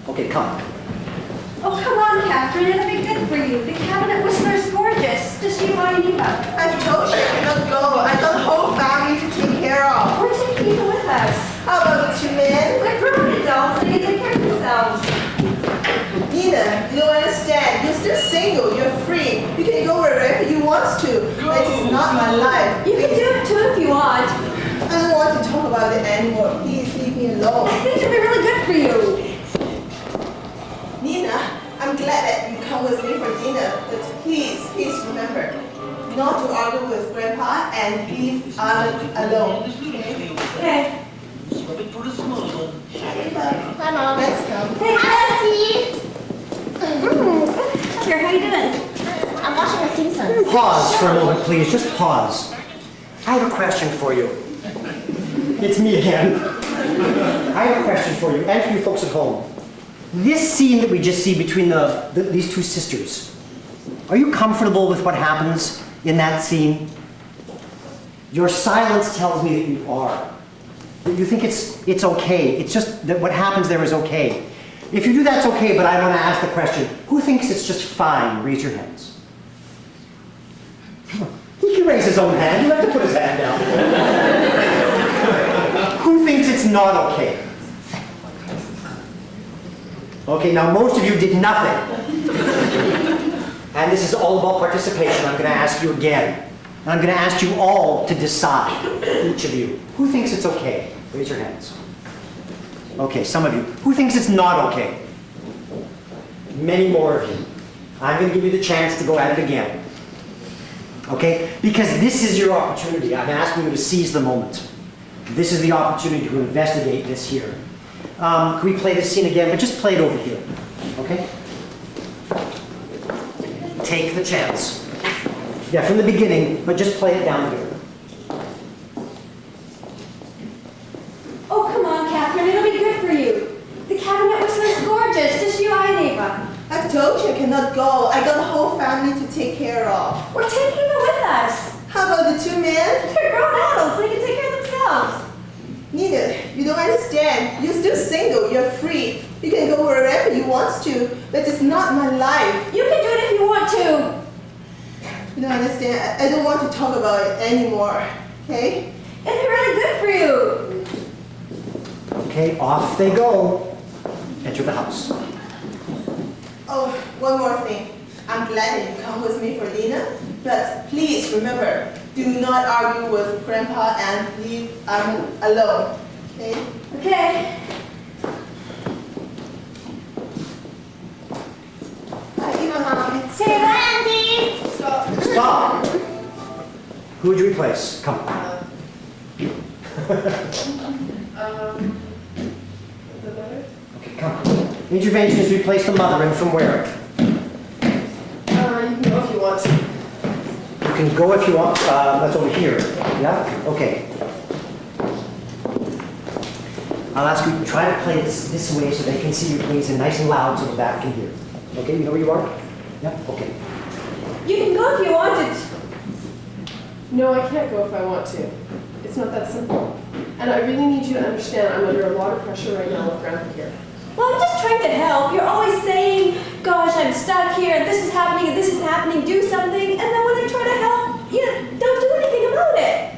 Okay, come. Oh, come on, Catherine, it'll be good for you. The cabinet whistler's gorgeous. Just you and Eva. I've told you I don't go. I got a whole family to take care of. We're taking Eva with us. How about the two men? They're grown adults. They take care of themselves. Nina, you don't understand. You're still single. You're free. You can go wherever you want to. That is not my life. You can do it too if you want. I don't want to talk about it anymore. Please leave me alone. I think it'll be really good for you. Nina, I'm glad that you come with me for dinner, but please remember not to argue with Grandpa and leave Alan alone. Okay? Okay. Hi, Mom. Let's go. Hey, Auntie. Here, how you doing? I'm watching The Simpsons. Pause for a moment, please. Just pause. I have a question for you. It's me again. I have a question for you, and for you folks at home. This scene that we just see between these two sisters, are you comfortable with what happens in that scene? Your silence tells me that you are. That you think it's okay. It's just that what happens there is okay. If you do, that's okay, but I want to ask the question, who thinks it's just fine? Raise your hands. He can raise his own hand. You have to put his hand down. Who thinks it's not okay? Okay, now most of you did nothing. And this is all about participation. I'm going to ask you again. And I'm going to ask you all to decide, each of you. Who thinks it's okay? Raise your hands. Okay, some of you. Who thinks it's not okay? Many more of you. I'm going to give you the chance to go at it again. Okay? Because this is your opportunity. I'm asking you to seize the moment. This is the opportunity to investigate this here. Can we play this scene again? But just play it over here. Okay? Take the chance. Yeah, from the beginning, but just play it down here. Oh, come on, Catherine. It'll be good for you. The cabinet was so gorgeous. Just you, I, and Ava. I told you I cannot go. I got the whole family to take care of. We're taking them with us. How about the 2 men? They're grown adults. They can take care of themselves. Neither. You don't understand. You're still single. You're free. You can go wherever you want to, but it's not my life. You can do it if you want to. You don't understand. I don't want to talk about it anymore. Okay? It'd be really good for you. Okay, off they go. Enter the house. Oh, one more thing. I'm glad that you come with me for dinner, but please remember, do not argue with Grandpa and leave Armin alone. Okay? Okay. Say that, Auntie! Stop. Stop! Who would you replace? Come. The mother? Okay, come. Intervention is replace the mother, and from where? You can go if you want to. You can go if you want. That's over here. Yeah? Okay. I'll ask you to try to play this way so they can see you, please, and nice and loud so the back can hear. Okay, you know where you are? Yeah? Okay. You can go if you wanted. No, I can't go if I want to. It's not that simple. And I really need you to understand I'm under a lot of pressure right now with Grandpa here. Well, I'm just trying to help. You're always saying, gosh, I'm stuck here, this is happening, do something. And then when I try to help, you don't do anything about it.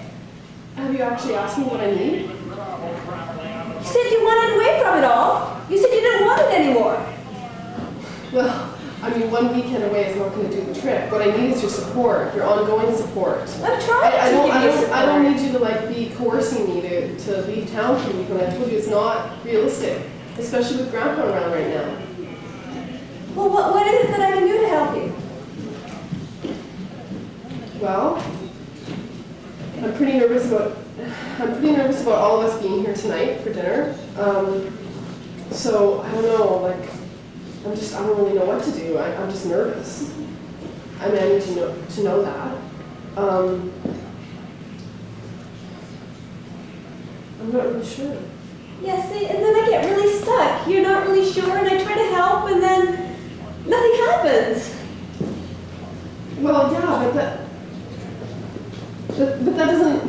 Have you actually asked me what I need? You said you wanted away from it all. You said you didn't want it anymore. Well, I mean, one weekend away is not going to do the trick. What I need is your support, your ongoing support. I'm trying to give you support. I don't need you to be coercing me to leave town for a week when I told you it's not realistic, especially with Grandpa around right now. Well, what is it that I can do to help you? Well, I'm pretty nervous about all of us being here tonight for dinner. So I don't know, I don't really know what to do. I'm just nervous. I mean, I need to know that. I'm not really sure. Yeah, see, and then I get really stuck. You're not really sure, and I try to help, and then nothing happens. Well, yeah, but that doesn't.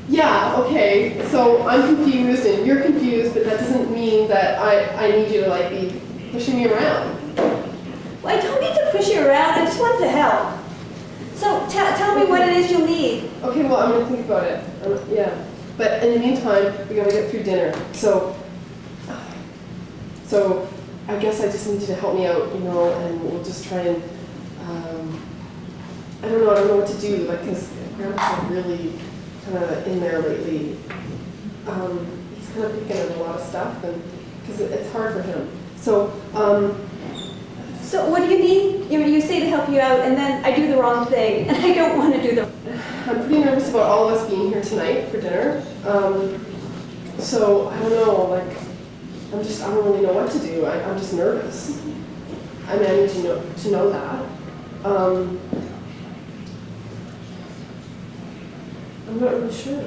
Yeah, okay. So I'm confused, and you're confused, but that doesn't mean that I need you to be pushing me around. Well, I don't need to push you around. I just wanted to help. So tell me what it is you'll need. Okay, well, I'm gonna think about it. Yeah. But in the meantime, we gotta get through dinner. So I guess I just need you to help me out, and we'll just try and, I don't know what to do, because Grandpa's really kind of in there lately. He's kind of picking at a lot of stuff, and because it's hard for him. So what do you need? You say to help you out, and then I do the wrong thing, and I don't want to do the. I'm pretty nervous about all of us being here tonight for dinner. So I don't know, I don't really know what to do. I'm just nervous. I mean, I need to know that. I'm not really sure.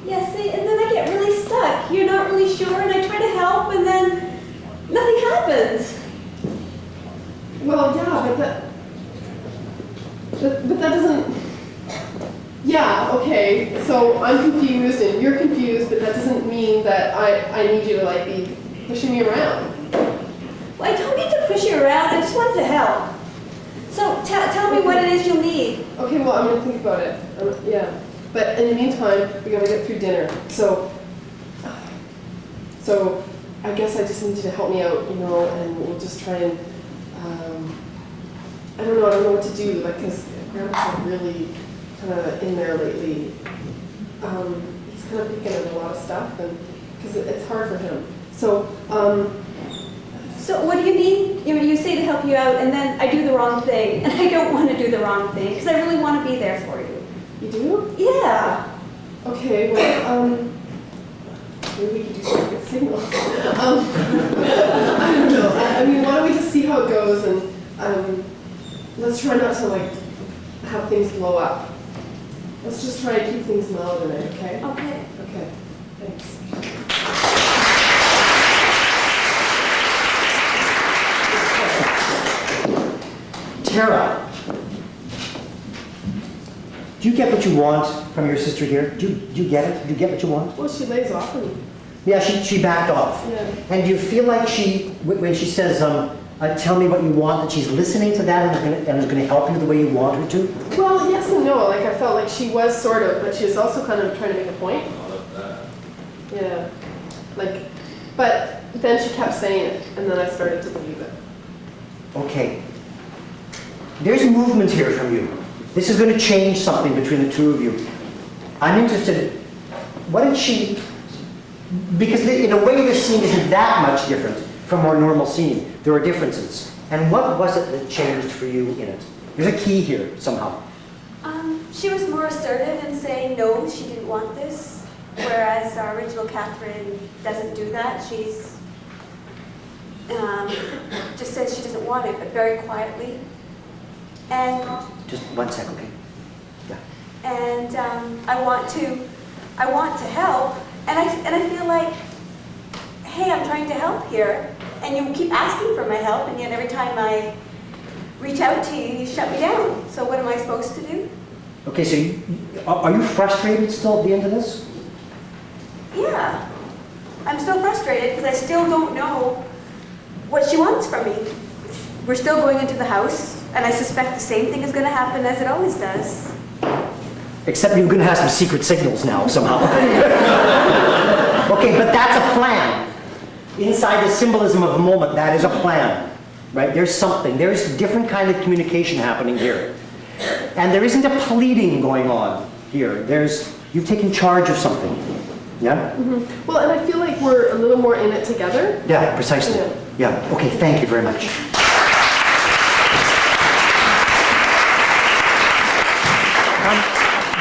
Yeah, see, and then I get really stuck. You're not really sure, and I try to help, and then Nothing happened. Well, yeah, but that doesn't. Yeah, okay. So I'm confused and you're confused, but that doesn't mean that I need you to like be pushing me around. Well, I don't need to push you around. I just wanted to help. So tell me what it is you'll need. Okay, well, I'm gonna think about it. Yeah. But in the meantime, we gotta get through dinner. So I guess I just need you to help me out, you know, and we'll just try and, I don't know what to do, like, because Grandpa's like really kind of in there lately. He's kind of picking at a lot of stuff, and because it's hard for him. So what do you need? You say to help you out, and then I do the wrong thing, and I don't want to do the wrong thing, because I really want to be there for you. You do? Yeah. Okay, well, maybe we could do some good signals. I don't know. I mean, why don't we just see how it goes, and let's try not to, like, have things blow up. Let's just try and keep things mild tonight, okay? Okay. Okay, thanks. Tara, do you get what you want from your sister here? Do you get it? Do you get what you want? Well, she lays off on me. Yeah, she backed off. Yeah. And do you feel like when she says, tell me what you want, that she's listening to that and is going to help you the way you want her to? Well, yes and no. Like, I felt like she was sort of, but she was also kind of trying to make a point. Yeah. Like, but then she kept saying it, and then I started to believe it. Okay. There's movement here from you. This is going to change something between the two of you. I'm interested, what did she, because in a way this scene isn't that much different from our normal scene. There are differences. And what was it that changed for you in it? There's a key here, somehow. She was more assertive in saying no, she didn't want this, whereas our original Catherine doesn't do that. She's just says she doesn't want it, but very quietly. And Just 1 sec, okay? Yeah. and I want to help, and I feel like, hey, I'm trying to help here, and you keep asking for my help, and yet every time I reach out to you, you shut me down. So what am I supposed to do? Okay, so are you frustrated still at the end of this? Yeah, I'm still frustrated because I still don't know what she wants from me. We're still going into the house, and I suspect the same thing is going to happen as it always does. Except you're going to have some secret signals now, somehow. Okay, but that's a plan. Inside the symbolism of a moment, that is a plan. Right? There's something. There's a different kind of communication happening here. And there isn't a pleading going on here. You've taken charge of something. Yeah? Mm-hmm. Well, and I feel like we're a little more in it together. Yeah, precisely. Yeah. Yeah. Okay, thank you very much.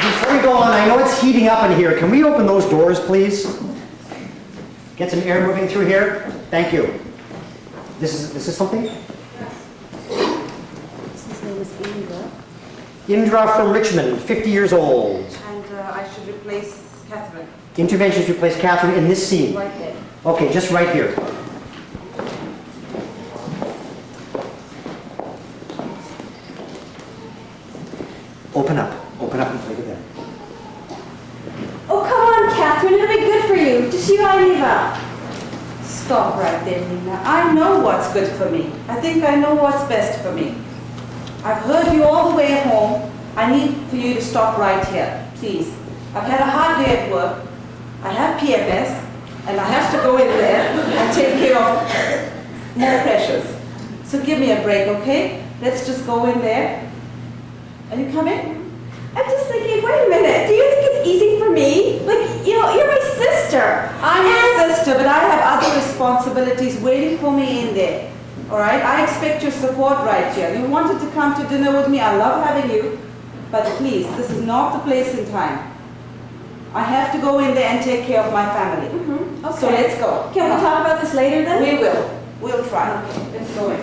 Before we go on, I know it's heating up in here. Can we open those doors, please? Get some air moving through here. Thank you. This is something? His name is Indra. Indra from Richmond, 50 years old. And I should replace Catherine. Interventions replace Catherine in this scene. Right there. Okay, just right here. Open up and play with them. Oh, come on, Catherine, it'll be good for you. Just you and Eva. Stop right there, Nina. I know what's good for me. I think I know what's best for me. I've heard you all the way at home. I need for you to stop right here, please. I've had a hard day at work. I have PMS, and I have to go in there and take care of more pressures. So give me a break, okay? Let's just go in there. Are you coming? I'm just thinking, wait a minute, do you think it's easy for me? Like, you know, you're my sister. I'm your sister, but I have other responsibilities waiting for me in there. All right? I expect your support right here. You wanted to come to dinner with me. I love having you. But please, this is not the place and time. I have to go in there and take care of my family. Mm-hmm. Okay. So let's go. Can we talk about this later then? We will. We'll try. Let's go in.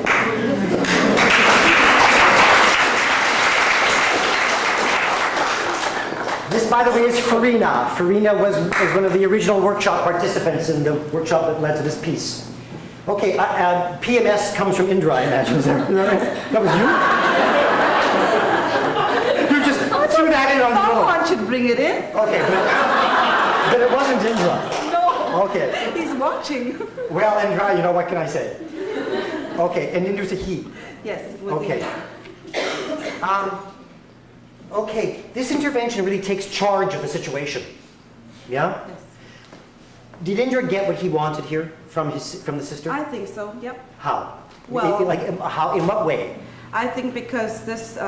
This, by the way, is Farina. Farina was one of the original workshop participants in the workshop that led to this piece. Okay, PMS comes from Indra, I imagine. Is that right? That was you? You just threw that in on your own. Someone should bring it in. Okay, but it wasn't Indra. No. Okay. He's watching. Well, Indra, you know, what can I say? Okay, and Indra's a he. Yes, it was Okay. him. Okay, this intervention really takes charge of the situation. Yeah? Yes. Did Indra get what he wanted here from the sister? I think so, yep. How? Well- How? In what way? I think because this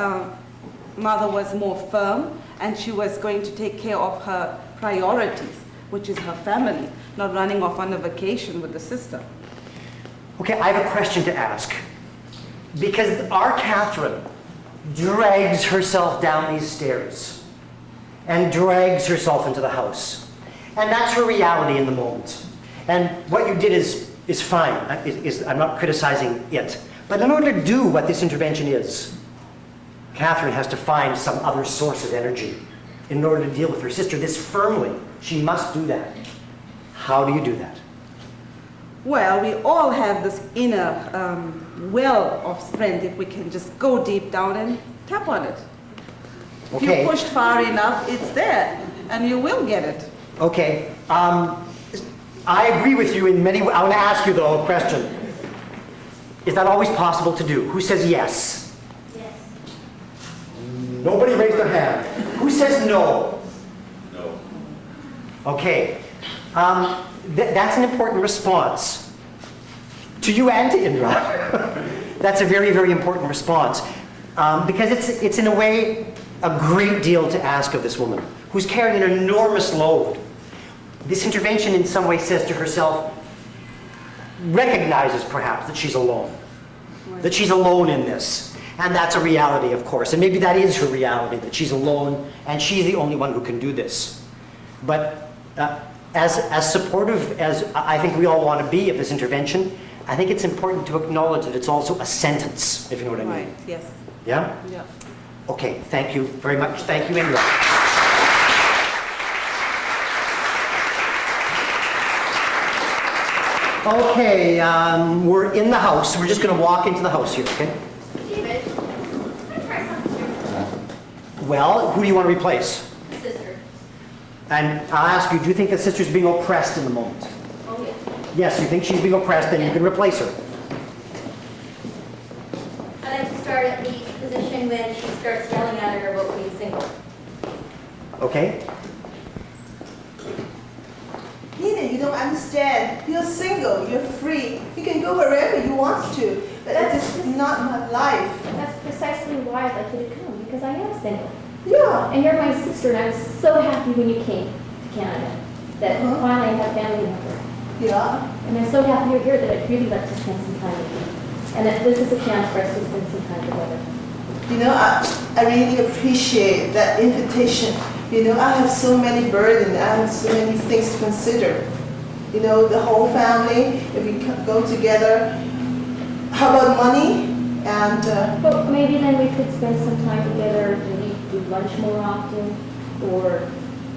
mother was more firm and she was going to take care of her priorities, which is her family, not running off on a vacation with the sister. Okay, I have a question to ask. Because our Catherine drags herself down these stairs and drags herself into the house. And that's her reality in the moment. And what you did is fine. I'm not criticizing it. But in order to do what this intervention is, Catherine has to find some other source of energy in order to deal with her sister this firmly. She must do that. How do you do that? Well, we all have this inner well of strength if we can just go deep down and tap on it. If Okay. you pushed far enough, it's there, and you will get it. Okay. I agree with you in many ways. I want to ask you, though, a question. Is that always possible to do? Who says yes? Yes. Nobody raised their hand. Who says no? No. Okay. That's an important response. To you and to Indra. That's a very, very important response. Because it's in a way a great deal to ask of this woman who's carrying an enormous load. This intervention in some way says to herself, recognizes perhaps that she's alone. That she's alone in this. And that's a reality, of course. And maybe that is her reality, that she's alone and she's the only one who can do this. But as supportive as I think we all want to be of this intervention, I think it's important to acknowledge that it's also a sentence, if you know what I mean. Right, yes. Yeah? Yeah. Okay, thank you very much. Thank you, Indra. Okay, we're in the house. We're just going to walk into the house here, okay? David, can I try something? Well, who do you want to replace? Sister. And I'll ask you, do you think the sister's being oppressed in the moment? Oh, yeah. Yes, you think she's being oppressed, then you can replace her. I like to start at the position when she starts yelling at her about being single. Okay? Nina, you don't understand. You're single, you're free. You can go wherever you want to. But that is not my life. That's precisely why I'd like you to come, because I am single. Yeah. And you're my sister, and I was so happy when you came to Canada that finally I have family member. Yeah. And I'm so happy you're here that I'd really like to spend some time with you. And that this is a chance for us to spend some time together. You know, I really appreciate that invitation. You know, I have so many burdens. I have so many things to consider. You know, the whole family, if we go together. How about money? And Well, maybe then we could spend some time together, maybe do lunch more often, or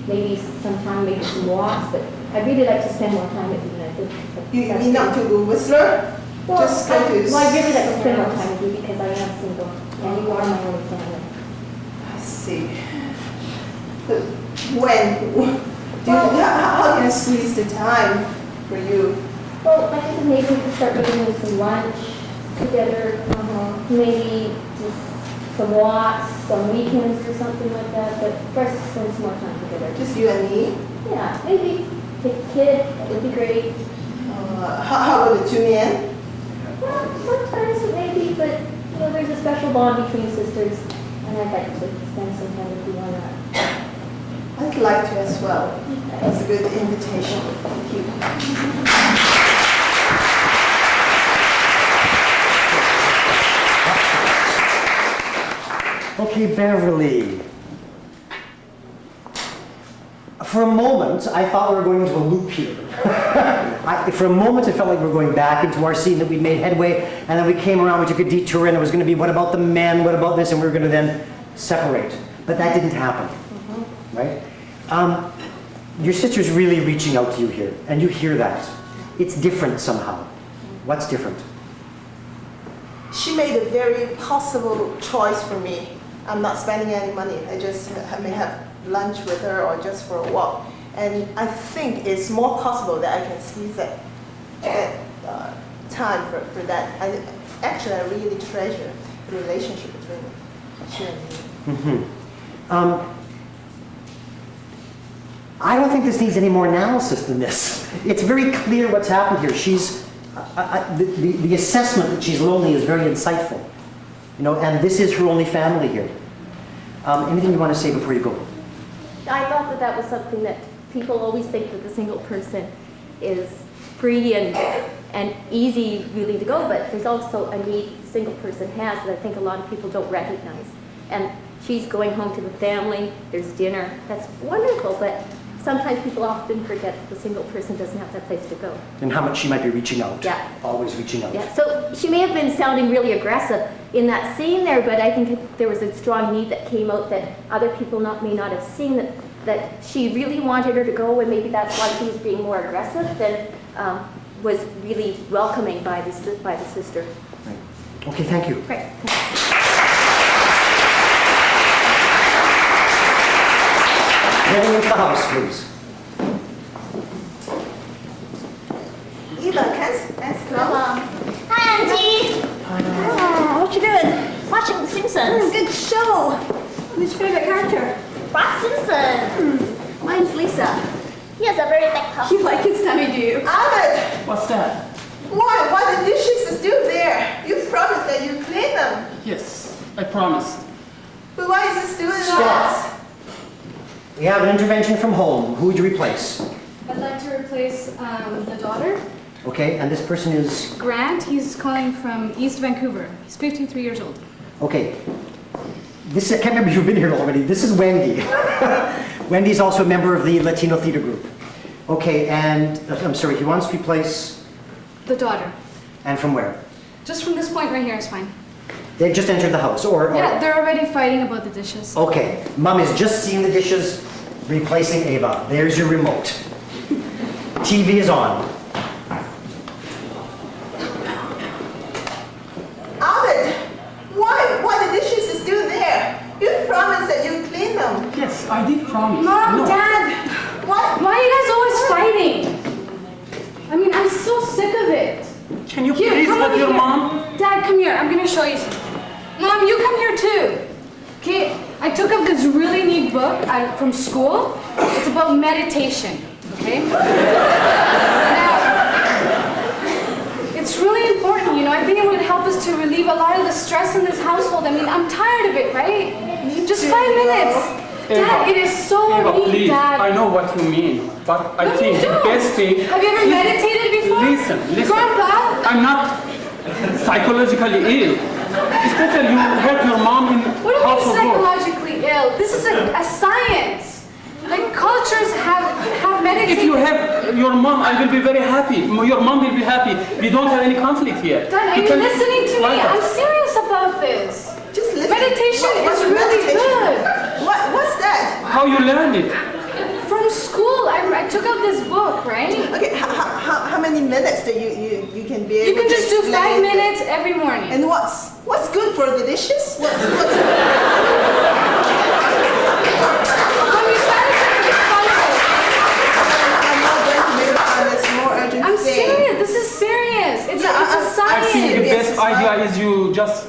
maybe sometime maybe some walks, but I'd really like to spend more time with you, and I think you that's mean not to go Whistler? Well, Just go to I'd really like to spend more time with you because I am single, and you are my only family. I see. But when? How can I squeeze the time for you? Well, I think maybe we could start doing some lunch together, maybe just some walks, some weekends or something like that, but first spend some more time together. Just you and me? Yeah, maybe take a kid, that would be great. How about the two men? Well, sometimes maybe, but you know, there's a special bond between sisters, and I'd like to spend some time with you on that. I'd like to as well. That's a good invitation. Thank you. Okay, Beverly. For a moment, I thought we were going into a loop here. For a moment, it felt like we were going back into our scene, that we made headway, and then we came around, we took a detour, and it was going to be, what about the men, what about this, and we were going to then separate. But that didn't happen, right? Your sister's really reaching out to you here, and you hear that. It's different somehow. What's different? She made a very possible choice for me. I'm not spending any money. I just may have lunch with her or just for a walk. And I think it's more possible that I can squeeze that time for that. Actually, I really treasure the relationship between she and me. I don't think this needs any more analysis than this. It's very clear what's happened here. The assessment that she's lonely is very insightful. And this is her only family here. Anything you want to say before you go? I thought that was something that people always think that the single person is free and easy really to go, but there's also a need the single person has that I think a lot of people don't recognize. And she's going home to the family, there's dinner, that's wonderful, but sometimes people often forget that the single person doesn't have that place to go. And how much she might be reaching out. Yeah. Always reaching out. Yeah, so she may have been sounding really aggressive in that scene there, but I think there was a strong need that came out that other people may not have seen, that she really wanted her to go, and maybe that's why she was being more aggressive than was really welcoming by the sister. Right. Okay, thank you. Right. Heading into the house, please. Eva, let's go. Hi, Auntie. Oh, what you doing? Watching The Simpsons. Good show. Who's your favorite character? Bart Simpson. Mine's Lisa. He has a very big house. You like his tummy, do you? Albert, What's that? why the dishes are still there? You promised that you clean them. Yes, I promised. But why is it still in the Stop. house? We have an intervention from home. Who would you replace? I'd like to replace the daughter, Okay, and this person is... Grant. He's calling from East Vancouver. He's 53 years old. Okay. I can't remember if you've been here already. This is Wendy. Wendy's also a member of the Latino theater group. Okay, and I'm sorry, he wants to replace... The daughter. And from where? Just from this point right here is fine. They've just entered the house, or... Yeah, they're already fighting about the dishes. Okay, Mom is just seeing the dishes, replacing Ava. There's your remote. TV is on. Albert, why the dishes are still there? You promised that you clean them. Yes, I did promise. Mom, No. Dad, What? why are you guys always fighting? I mean, I'm so sick of it. Can you Here, please come help over your here. mom? Dad, come here. I'm gonna show you something. Mom, you come here too. Okay, I took up this really neat book from school. It's about meditation. Okay. Now, it's really important. I think it would help us to relieve a lot of the stress in this household. I mean, I'm tired of it, right? Just 5 minutes. Dad, it is so Eva, neat, please, Dad. I know what you mean, but I What think do you the do? best thing... Have you ever is- meditated before? Listen. Grandpa? I'm not psychologically ill. Especially you hurt your mom in What do you mean household work. psychologically ill? This is a science. Like cultures have meditated. If you have your mom, I will be very happy. Your mom will be happy. We don't have any conflict here. Dad, are you can listening to me? like I'm us. serious about this. Just listen. Meditation What's is really meditation? good. What's that? How you learned it? From school, I took out this book, right? Okay, how many minutes do you can be able You can to just do 5 explain? minutes every morning. And what's good for the dishes? When you start to think about it, I'm not going to make fun. It's more urgent I'm thing. serious. This is serious. It's a I science. think the Yes, best it's idea fine. is you just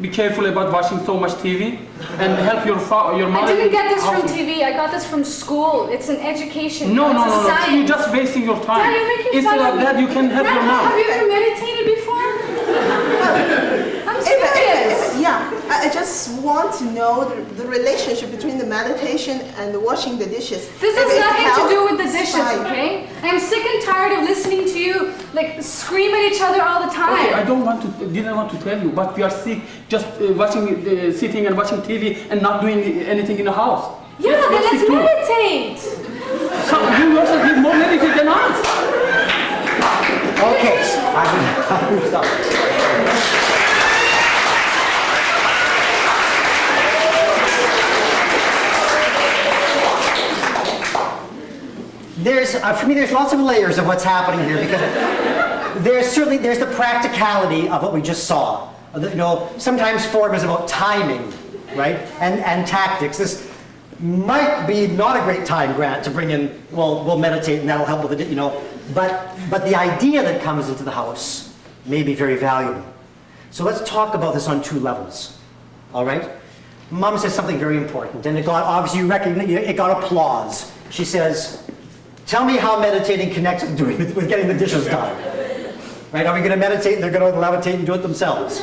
be careful about watching so much TV and help your mother. I didn't get this from household. TV. I got this from school. It's an education. No, it's no, a no, no. science. You're just wasting your time. Dad, you're making Instead fun of of that, me. you can help your Grandpa, mom. have you ever meditated before? I'm serious. Yeah, I just want to know the relationship between the meditation and the washing the dishes. This If has it nothing to helps, do with the dishes, fine. okay? I'm sick and tired of listening to you like scream at each other all the time. Okay, I didn't want to tell you, but we are sick just sitting and watching TV and not doing anything in the house. Yeah, Yes, we then are let's sick too. meditate. You yourself need more meditate than us. Okay, I will stop. For me, there's lots of layers of what's happening here because there's the practicality of what we just saw. You know, sometimes form is about timing, right? And tactics. This might be not a great time, Grant, to bring in, well, we'll meditate and that'll help with it, you know. But the idea that comes into the house may be very valuable. So let's talk about this on two levels, all right? Mom says something very important, and it got, obviously you recognize, it got applause. She says, tell me how meditating connects with getting the dishes done. Right, are we gonna meditate and they're gonna levitate and do it themselves?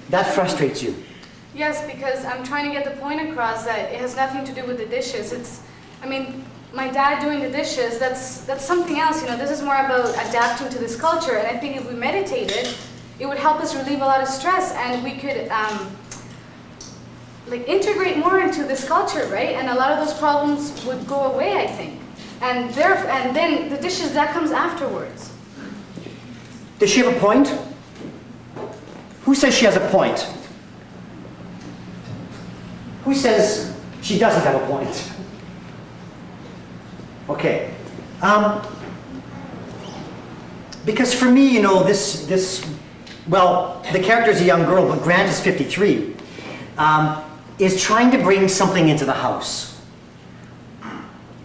That frustrates you. Yes, because I'm trying to get the point across that it has nothing to do with the dishes. I mean, my dad doing the dishes, that's something else, you know. This is more about adapting to this culture, and I think if we meditated, it would help us relieve a lot of stress, and we could like integrate more into this culture, right? And a lot of those problems would go away, I think. And then the dishes, that comes afterwards. Does she have a point? Who says she has a point? Who says she doesn't have a point? Okay. Because for me, you know, well, the character is a young girl, but Grant is 53, is trying to bring something into the house.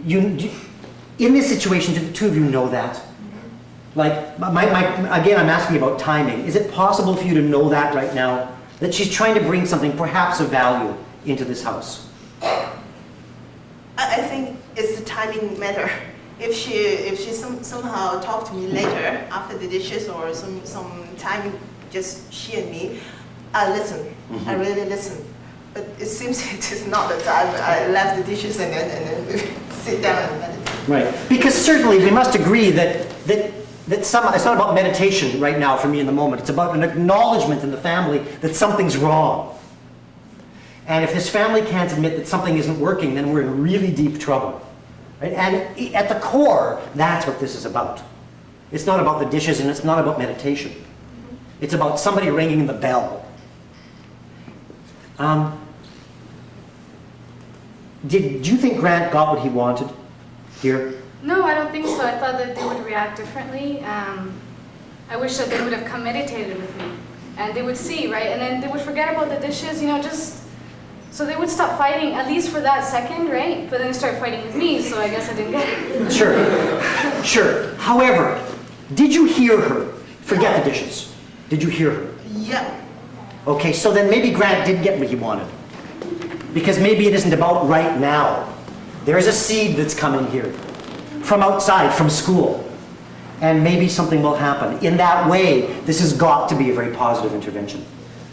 In this situation, do the two of you know that? Like, again, I'm asking about timing. Is it possible for you to know that right now? That she's trying to bring something, perhaps of value, into this house? I think it's the timing matter. If she somehow talk to me later after the dishes or some time, just she and me, I listen. Mm-hmm. I really listen. But it seems it is not the time. I left the dishes and then sit down and meditate. Right. Because certainly we must agree that it's not about meditation right now for me in the moment. It's about an acknowledgement in the family that something's wrong. And if this family can't admit that something isn't working, then we're in really deep trouble. Right? And at the core, that's what this is about. It's not about the dishes and it's not about meditation. It's about somebody ringing the bell. Did you think Grant got what he wanted here? No, I don't think so. I thought that they would react differently. I wish that they would have come meditated with me. And they would see, right? And then they would forget about the dishes, you know, so they would stop fighting, at least for that second, right? But then they start fighting with me, so I guess I didn't get it. Sure. However, did you hear her forget the dishes? Did you hear her? Yeah. Okay, so then maybe Grant did get what he wanted. Because maybe it isn't about right now. There's a seed that's coming here. From outside, from school. And maybe something will happen. In that way, this has got to be a very positive intervention.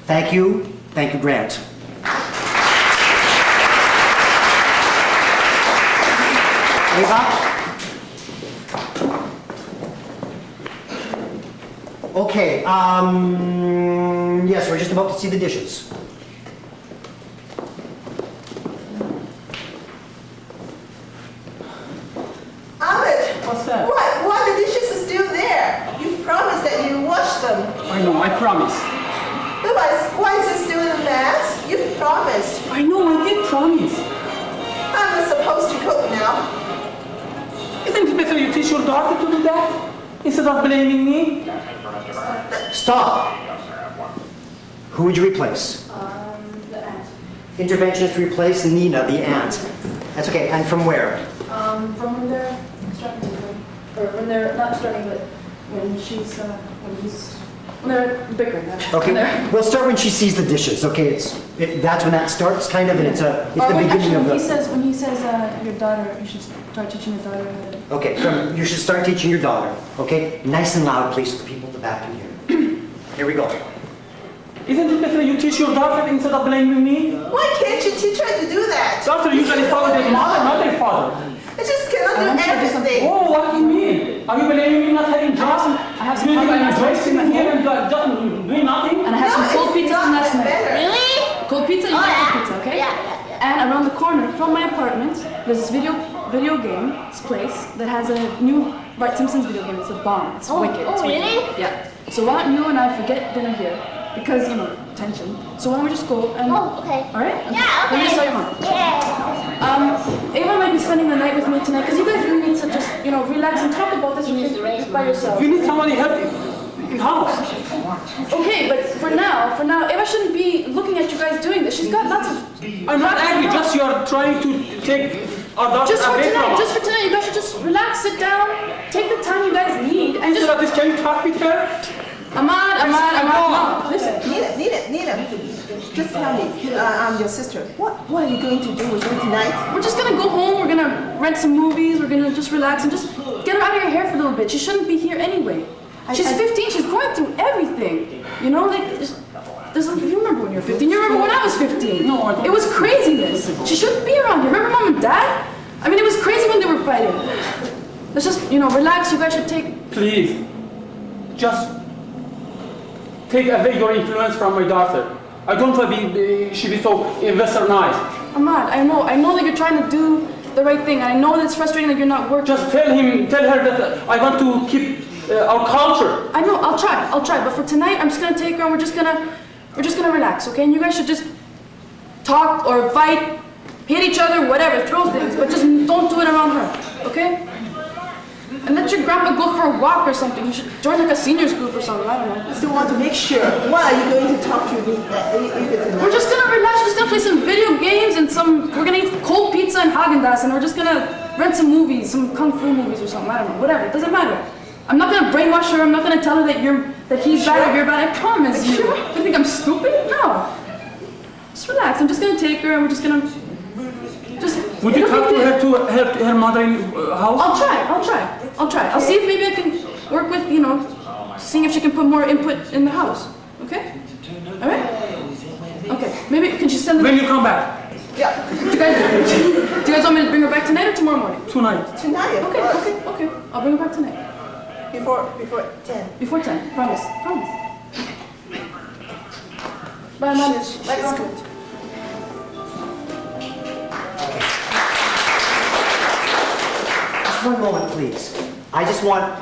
Thank you, Grant. Ava? Okay, yes, we're just about to see the dishes. What's that? Why the dishes are still there? You've promised that you wash them. I know, I promise. Why is it still in a mess? You've promised. I know, I did promise. I'm not supposed to cook now. Isn't it better you teach your daughter to do that? Instead of blaming me? Stop. Who would you replace? The aunt. Interventionist to replace Nina, the aunt. That's okay, and from where? From when they're starting to drink. Or when they're not starting, but when they're bickering. Okay, we'll start when she sees the dishes. Okay, that's when that starts, kind of, and it's the beginning of the. When he says your daughter, you should start teaching your daughter how to. Okay, you should start teaching your daughter. Okay, nice and loud, please, so the people at the back can hear. Here we go. Isn't it better you teach your daughter instead of blaming me? Why can't you teach her to do that? Daughter usually follow their mother, not their father. I just cannot do everything. Oh, what do you mean? Are you blaming me not having jobs? I have some You cold pizza enjoy sitting here and doing nothing? And I have some cold pizza from last night. Really? Cold pizza, you Oh, get yeah. cold pizza, okay? Yeah. And around the corner from my apartment, there's this video game place that has a new Bart Simpson's video game. It's a bomb. It's wicked. It's wicked. Really? Yeah. So why don't you and I forget dinner here? Because, you know, tension. So why don't we just go and... Oh, okay. Alright? Yeah, okay. Let me just tell you more. Yeah. Ava might be spending the night with me tonight because you guys really need to just, you know, relax and talk about this by yourself. We need somebody help in house. Okay, but for now, Eva shouldn't be looking at you guys doing this. She's got lots of... I'm not angry, just you are trying to take our daughter away from us. Just for tonight, you guys should just relax, sit down, take the time you guys need, and just... So can you talk with her? Ahmad, listen. Nina, just tell me, I'm your sister. What are you going to do with her tonight? We're just gonna go home, we're gonna rent some movies, we're gonna just relax and just get her out of your hair for a little bit. She shouldn't be here anyway. She's 15, she's going through everything. You know, like, you remember when you were 15? You remember when I was 15? No, I don't. It was craziness. She shouldn't be around here. Remember Mom and Dad? I mean, it was crazy when they were fighting. Let's just, you know, relax. You guys should take... Please, just take away your influence from my daughter. I don't want she be so westernized. Ahmad, I know that you're trying to do the right thing. I know that it's frustrating that you're not working. Just tell her that I want to keep our culture. I know, I'll try, but for tonight, I'm just gonna take her and we're just gonna relax, okay? And you guys should just talk or fight, hit each other, whatever, throw things, but just don't do it around her, okay? And let your grandpa go for a walk or something. You should join like a seniors group or something, I don't know. I still want to make sure. What are you going to talk to me tonight? We're just gonna relax, we're just gonna play some video games and we're gonna eat cold pizza and Haagen-Dazs and we're just gonna rent some movies, some kung fu movies or something, I don't know, whatever, it doesn't matter. I'm not gonna brainwash her, I'm not gonna tell her that he's bad or you're bad, I promise you. You think I'm stupid? No. Just relax, I'm just gonna take her and we're just gonna... Would you talk to her to help her mother in house? I'll try. I'll see if maybe I can work with, you know, seeing if she can put more input in the house. Okay? Alright? Okay, maybe, can you send them... When you come back? Yeah. Do you guys want me to bring her back tonight or tomorrow morning? Tonight. Tonight, of course. Okay. I'll bring her back tonight. Before 10. Before 10, promise. Bye, Mom. Let's go. Just one moment, please. I just want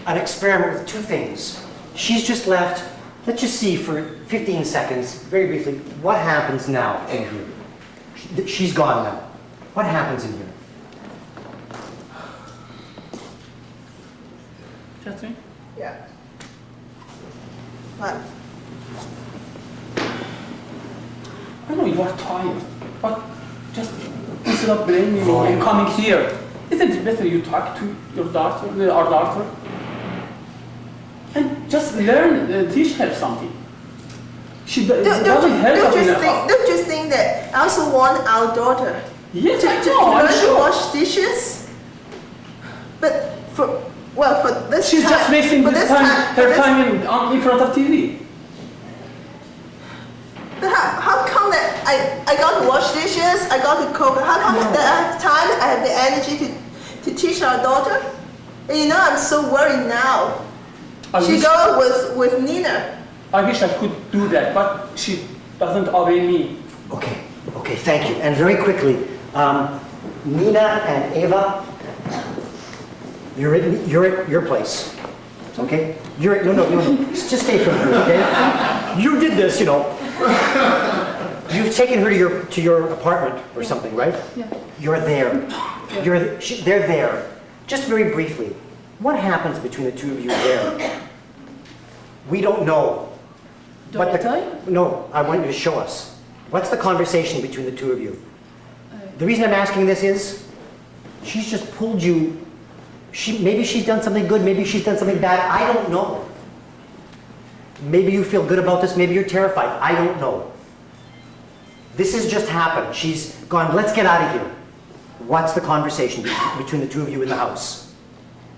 an experiment with two things. She's just left. Let's just see for 15 seconds, very briefly, what happens now in here. She's gone now. What happens in here? Catherine? Yeah. What? I know you are tired, but just instead of blaming me and coming here, isn't it better you talk to your daughter, our daughter, and just learn, teach her something. She doesn't help us enough. Don't you think that I also want our daughter Yes, I to know, I'm learn to sure. wash dishes? But for this She's time, just wasting for her for this- time in front of TV. But how come that I got to wash dishes, I got to cook, how come that I have time, I have the energy to teach our daughter? And you know, I'm so worried now. She go with Nina. I wish I could do that, but she doesn't obey me. Okay, thank you. And very quickly, Nina and Eva, you're at your place, okay? No, just stay from here, okay? You did this, you know. You've taken her to your apartment or something, right? Yeah. You're there. They're there. Just very briefly, what happens between the two of you there? We don't know. Do I tell you? No, I want you to show us. What's the conversation between the two of you? The reason I'm asking this is, she's just pulled you. Maybe she's done something good, maybe she's done something bad, I don't know. Maybe you feel good about this, maybe you're terrified, I don't know. This has just happened. She's gone, let's get out of here. What's the conversation between the two of you in the house?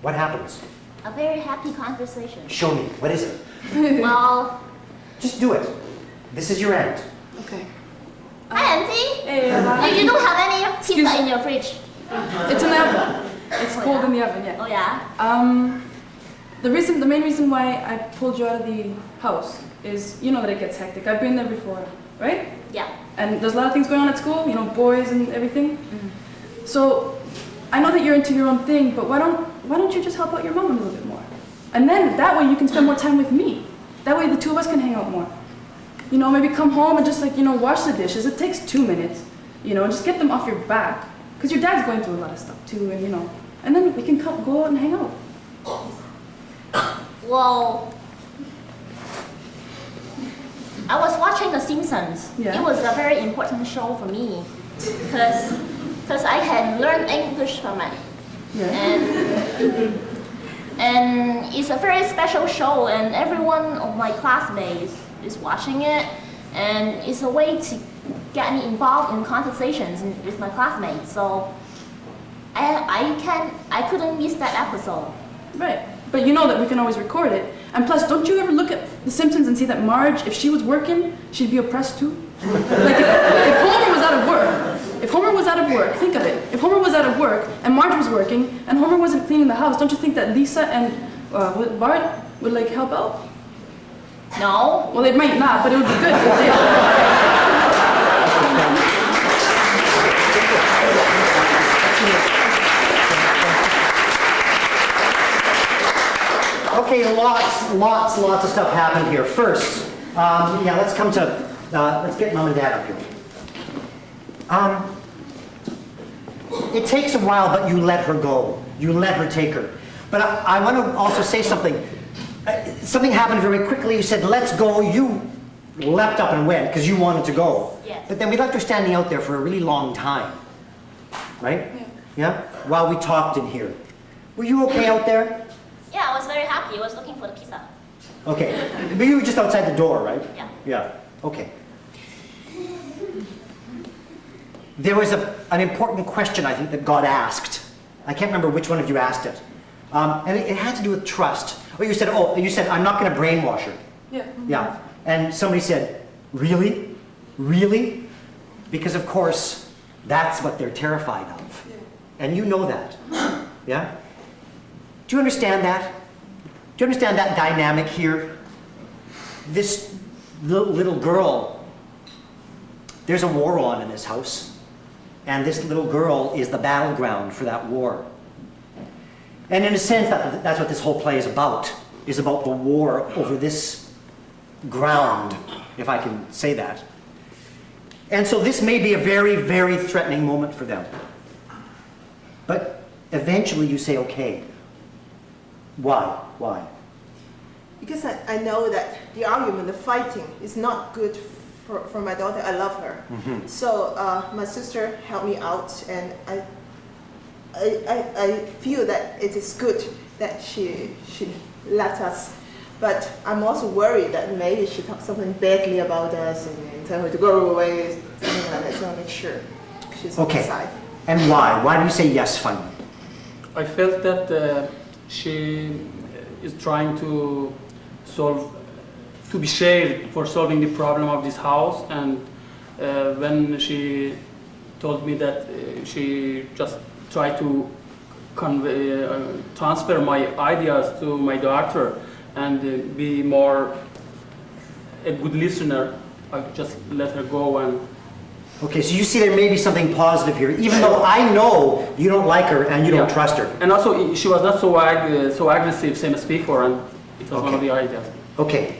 What happens? A very happy conversation. Show me, what is it? Well, Just do it. This is your aunt. Okay. hi, Auntie. Hey, You don't have any pizza in your fridge. It's in the oven. It's cold in the oven, yeah. Oh yeah? The main reason why I pulled you out of the house is, you know that it gets hectic. I've been there before, right? Yeah. And there's a lot of things going on at school, you know, boys and everything. So I know that you're into your own thing, but why don't you just help out your mom a little bit more? And then that way you can spend more time with me. That way the two of us can hang out more. You know, maybe come home and just like, you know, wash the dishes. It takes 2 minutes, you know, just get them off your back. Because your dad's going through a lot of stuff too, and you know, and then we can go out and hang out. Well, I was watching The Simpsons. Yeah. It was a very important show for me because I can learn English from it. Yeah. And it's a very special show, and every one of my classmates is watching it, and it's a way to get me involved in conversations with my classmates. So I couldn't miss that episode. Right. But you know that we can always record it. And plus, don't you ever look at The Simpsons and see that Marge, if she was working, she'd be oppressed too? Like if Homer was out of work, think of it. If Homer was out of work and Marge was working and Homer wasn't cleaning the house, don't you think that Lisa and Bart would like help out? No. Well, they might not, but it would be good if they did. Okay, lots of stuff happened here. First, yeah, let's come to, let's get Mom and Dad up here. It takes a while, but you let her go. You let her take her. But I want to also say something. Something happened very quickly. You said, let's go. You leapt up and went because you wanted to go. Yes. But then we left her standing out there for a really long time. Right? Yeah? While we talked in here. Were you okay out there? Yeah, I was very happy. I was looking for the pizza. Okay. But you were just outside the door, right? Yeah. Yeah. Okay. There was an important question, I think, that got asked. I can't remember which one of you asked it. And it had to do with trust. Oh, you said, I'm not going to brainwash her. Yeah. Yeah. And somebody said, really? Really? Because, of course, that's what they're terrified of. Yeah. And you know that. Yeah? Do you understand that? Do you understand that dynamic here? This little girl, there's a war on in this house. And this little girl is the battleground for that war. And in a sense, that's what this whole play is about the war over this ground, if I can say that. And so this may be a very, very threatening moment for them. But eventually you say, okay, why? Why? Because I know that the argument, the fighting, is not good for my daughter. I love her. Mm-hmm. So my sister helped me out, and I feel that it is good that she let us. But I'm also worried that maybe she talked something badly about us and tell her to go away, something like that. So I'll make sure she's on the side. And why? Why do you say yes finally? I felt that she is trying to be shared for solving the problem of this house, and when she told me that she just tried to transfer my ideas to my daughter and be more a good listener, I just let her go. And Okay, so you see there may be something positive here, even though I know you don't like her and you don't trust her. And also, she was not so aggressive, same as before, and it was one of the ideas. Okay.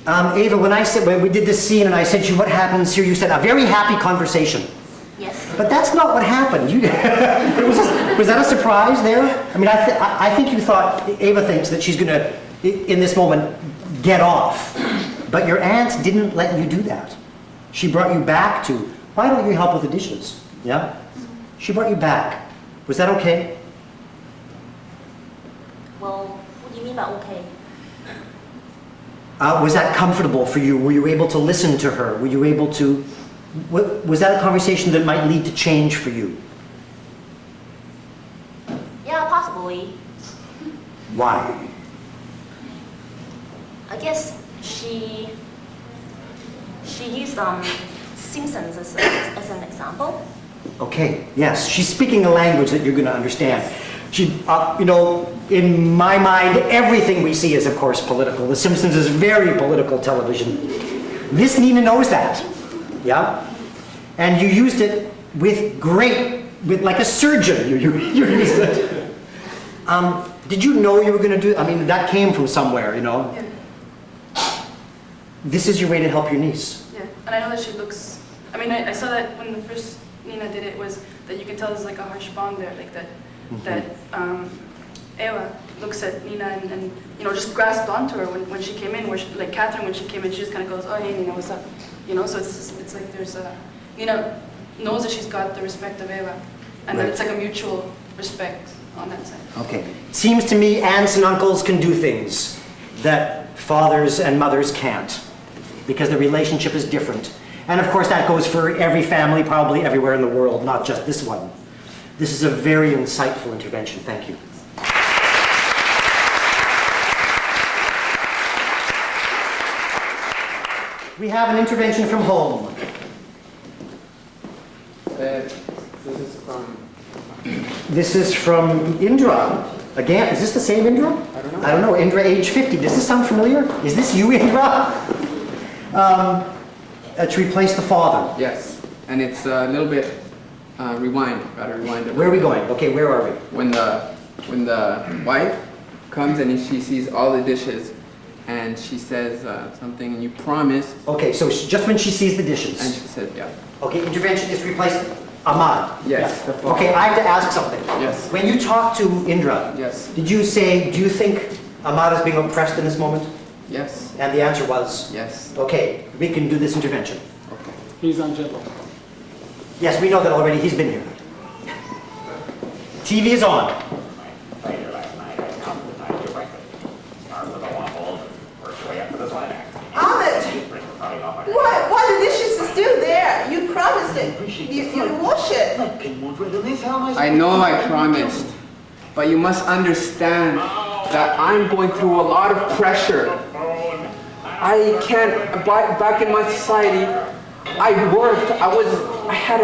Ava, when we did this scene and I said to you, what happens here? You said, a very happy conversation. Yes. But that's not what happened. Was that a surprise there? I mean, I think you thought, Ava thinks that she's going to, in this moment, get off. But your aunt didn't let you do that. She brought you back to, why don't you help with the dishes? Yeah? She brought you back. Was that okay? Well, what do you mean by okay? Was that comfortable for you? Were you able to listen to her? Were you able to... Was that a conversation that might lead to change for you? Yeah, possibly. Why? I guess she used Simpsons as an example. Okay, yes. She's speaking a language that you're going to understand. She, in my mind, everything we see is, of course, political. The Simpsons is very political television. This Nina knows that. Yeah? And you used it with like a surgeon, you used it. Did you know you were going to do, that came from somewhere, Yeah. This is your way to help your niece. Yeah, and I know that she looks, I saw that when the first Nina did it was that you can tell there's like a harsh bond there, like that Eva looks at Nina and you know, just grasped onto her when she came in, where she, like Catherine, when she came in, she just kind of goes, oh, hey, Nina, what's up? You know, so it's like there's a, Nina knows that she's got the respect of Eva, and that it's like a mutual respect on that side. Okay. Seems to me aunts and uncles can do things that fathers and mothers can't, because the relationship is different. And of course that goes for every family, probably everywhere in the world, not just this one. This is a very insightful intervention. Thank you. We have an intervention from home. This is from Indra. Again, is this the same Indra? I don't know. Indra, age 50. Does this sound familiar? Is this you, Indra? To replace the father. Yes, and it's a little bit rewind. Gotta rewind it. Where are we going? Okay, where are we? When the wife comes and she sees all the dishes, and she says something, and you promise. Okay, so just when she sees the dishes. And she said, yeah. Okay, intervention is to replace Ahmad. Yes. Yeah. Okay, I have to ask something. Yes. When you talked to Indra, yes. Did you say, do you think Ahmad is being oppressed in this moment? Yes. And the answer was? Yes. Okay, we can do this intervention. Okay. He's ungentle. Yes, we know that already. He's been here. TV is on. Ahmed, why the dishes are still there? You promised it. You wash it. I know I promised, but you must understand that I'm going through a lot of pressure. I can't, back in my society, I worked, I had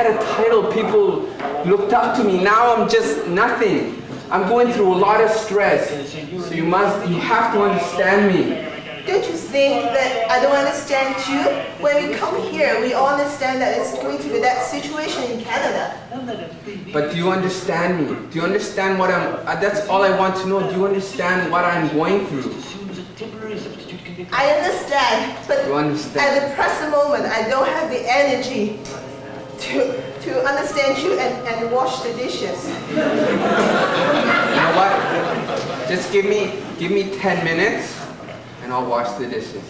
a title, people looked up to me. Now I'm just nothing. I'm going through a lot of stress. So you have to understand me. Don't you think that I don't understand you? When we come here, we all understand that it's going to be that situation in Canada. But do you understand me? Do you understand what that's all I want to know. Do you understand what I'm going through? I understand, but You understand? at the present moment, I don't have the energy to understand you and wash the dishes. You know what? Just give me 10 minutes and I'll wash the dishes.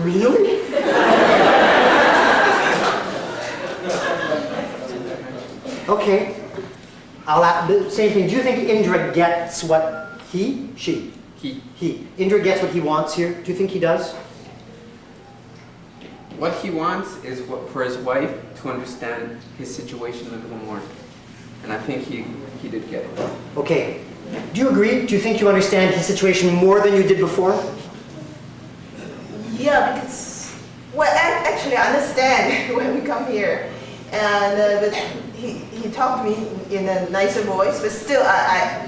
Really? Okay. I'll ask the same thing. Do you think Indra gets what she? He. Indra gets what he wants here? Do you think he does? What he wants is for his wife to understand his situation a little more. And I think he did get it. Okay. Do you agree? Do you think you understand his situation more than you did before? Yeah, because, well, actually I understand when we come here. And but he talked to me in a nicer voice, but still I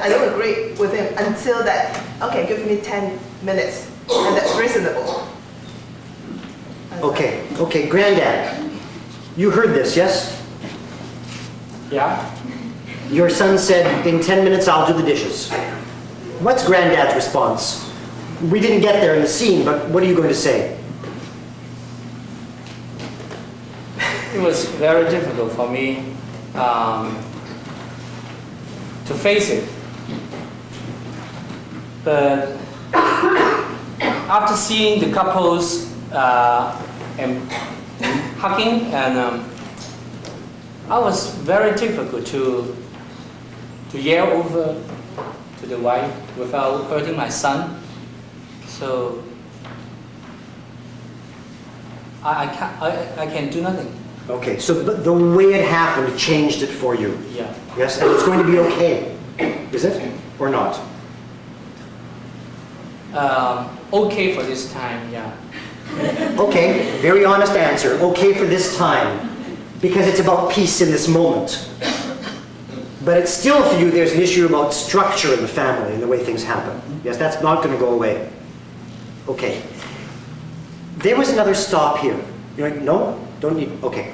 don't agree with him until that, okay, give me 10 minutes, and that's reasonable. Okay, Granddad, you heard this, yes? Yeah? Your son said, in 10 minutes I'll do the dishes. What's Granddad's response? We didn't get there in the scene, but what are you going to say? It was very difficult for me to face it. But after seeing the couples and hugging, and I was very difficult to yell over to the wife without hurting my son. So I can do nothing. Okay, so the way it happened changed it for you. Yeah. Yes, and it's going to be okay. Is it? Or not? Okay for this time, yeah. Okay, very honest answer. Okay for this time. Because it's about peace in this moment. But it's still for you, there's an issue about structure in the family and the way things happen. Yes, that's not going to go away. Okay. There was another stop here. You're like, no? Don't need, okay.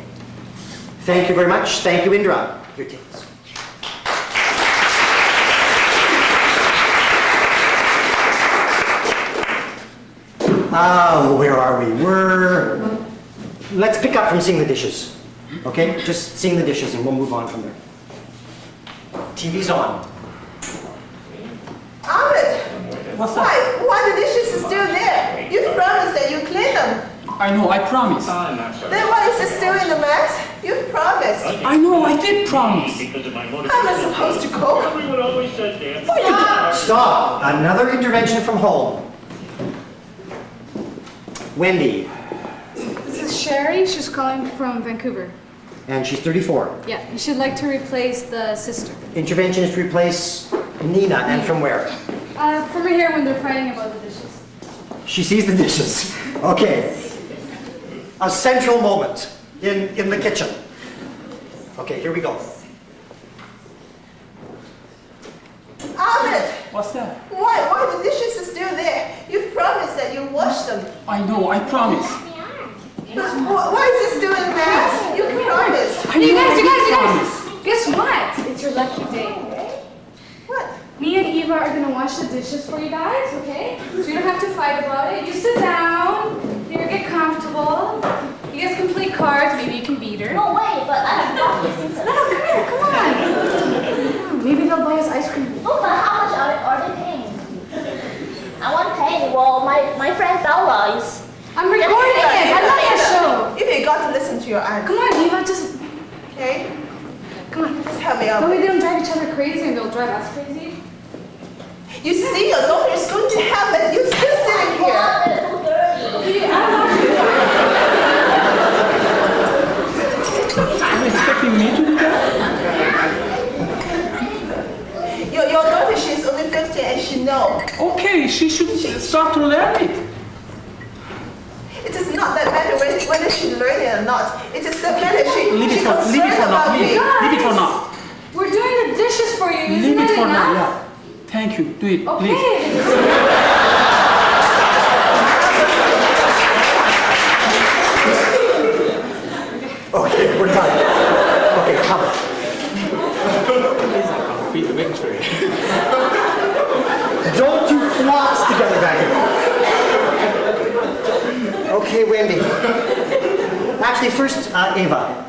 Thank you very much. Thank you, Indra. Here, take this. Where are we? Let's pick up from seeing the dishes. Okay? Just seeing the dishes and we'll move on from there. TV's on. Ahmed! What's up? Why the dishes are still there? You promised that you clean them. I know, I promised. Then why is it still in the mess? You promised. I know, I did promise. How am I supposed to cook? Stop! Another intervention from home. Wendy. This is Sherry. She's calling from Vancouver. And she's 34. Yeah, she'd like to replace the sister. Intervention is to replace Nina, and from where? From right here when they're fighting about the dishes. She sees the dishes. Okay. A central moment in the kitchen. Okay, here we go. Ahmed! What's that? Why the dishes are still there? You promised that you wash them. I know, I promise. But why is it still in the mess? You promised. You guys! Guess what? It's your lucky day. What? Me and Eva are gonna wash the dishes for you guys, okay? So you don't have to fight about it. You sit down, here, get comfortable. You guys can play cards, maybe you can beat her. No way, but I have not listened to No, come here, come on. Maybe they'll buy us ice cream. No, but how much are they paying? I want to pay. Well, my friend Bella is... I'm recording it. I'm not a show. You got to listen to your aunt. Come on, Eva, just... Okay? Come on. Just help me out. That way they don't drive each other crazy and they'll drive us crazy. You see, your daughter is going to heaven. You're still sitting here. They're too dirty. Okay, I'm not... Are you expecting me to do that? Your daughter, she's only 15 and she knows. Okay, she should start to learn it. It is not that matter whether she learned it or not. It is that matter Leave it she for concerned about now. me. Leave it for now. We're doing the dishes for you. Isn't Leave it that for now, enough? yeah. Thank you. Do it, please. Okay. Okay, we're done. Okay, come. Feed the victory. Don't you plots together back here. Okay, Wendy. Actually, first, Ava.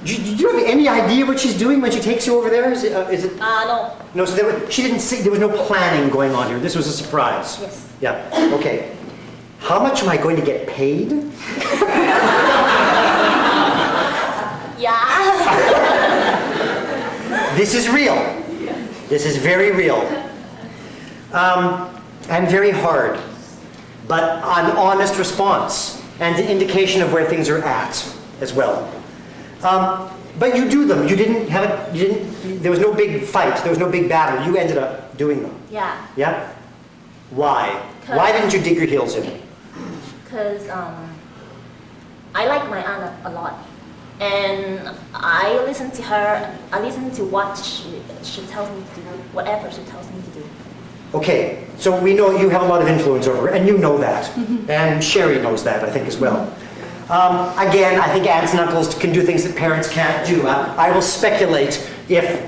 Do you have any idea what she's doing when she takes you over there? Is it? No. No, so she didn't see, there was no planning going on here. This was a surprise. Yes. Yeah, okay. How much am I going to get paid? Yeah. This is real. This is very real. And very hard. But an honest response and an indication of where things are at as well. But you do them. You didn't have it. You didn't. There was no big fight. There was no big battle. You ended up doing them. Yeah. Yeah. Why? Why didn't you dig your heels in? Because I like my aunt a lot, and I listen to her. I listen to what she tells me to do, whatever she tells me to do. Okay. So we know you have a lot of influence over her, and you know that, and Sherry knows that, I think, as well. Again, I think aunts and uncles can do things that parents can't do. I will speculate if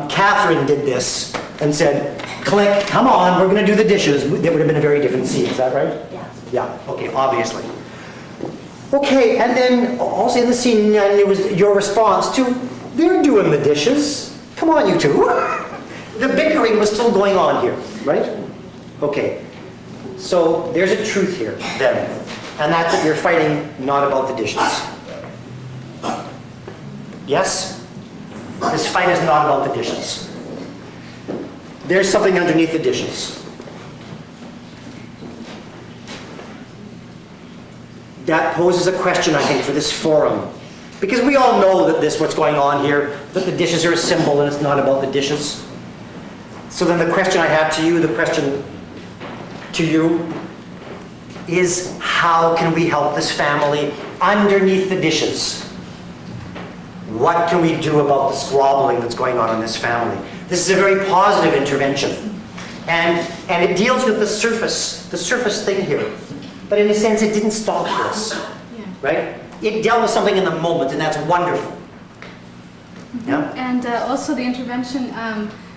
Catherine did this and said, click, come on, we're going to do the dishes, that would have been a very different scene. Is that right? Yeah. Yeah, okay, obviously. Okay, and then also in the scene, and it was your response to, they're doing the dishes. Come on, you two. The bickering was still going on here, right? Okay, so there's a truth here, then. And that's that you're fighting not about the dishes. Yes? This fight is not about the dishes. There's something underneath the dishes. That poses a question, I think, for this forum. Because we all know that what's going on here, that the dishes are a symbol and it's not about the dishes. So then the question I have to you, the question to you, is how can we help this family underneath the dishes? What can we do about the squabbling that's going on in this family? This is a very positive intervention. And it deals with the surface thing here. But in a sense, it didn't stop this, right? It dealt with something in the moment, and that's wonderful. Yeah? And also the intervention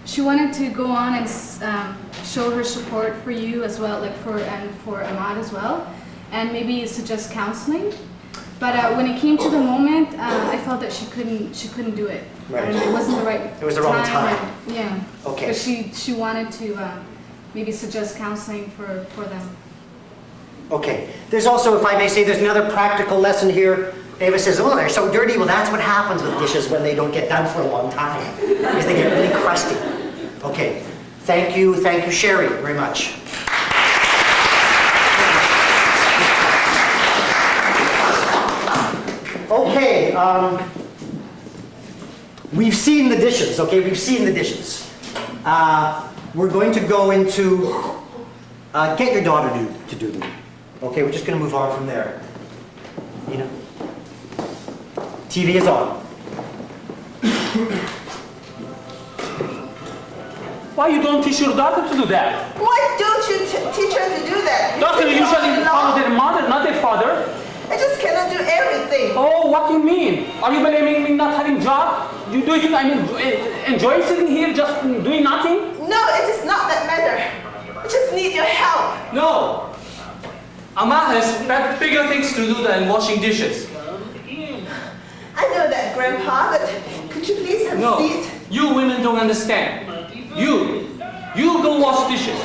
she wanted to go on and show her support for you as well, like for Ahmad as well, and maybe suggest counseling. But when it came to the moment, I felt that she couldn't do it. Right. And it wasn't the right. It was the wrong time. Yeah. Okay. But she wanted to maybe suggest counseling for them. Okay. There's also, if I may say, there's another practical lesson here. Ava says, oh, they're so dirty. Well, that's what happens with dishes when they don't get done for a long time, because they get really crusty. Okay. Thank you, Sherry, very much. Okay. We've seen the dishes, okay? We've seen the dishes. We're going to go into get your daughter to do them. Okay, we're just going to move on from there. Nina? TV is on. Why you don't teach your daughter to do that? Why don't you teach her to do that? Daughters usually follow their mother, not their father. I just cannot do everything. Oh, what do you mean? Are you blaming me not having job? Do you think I enjoy sitting here just doing nothing? No, it is not that matter. I just need your help. No. Ahmad has bigger things to do than washing dishes. I know that, Grandpa, but could you please have a seat? You women don't understand. You go wash dishes.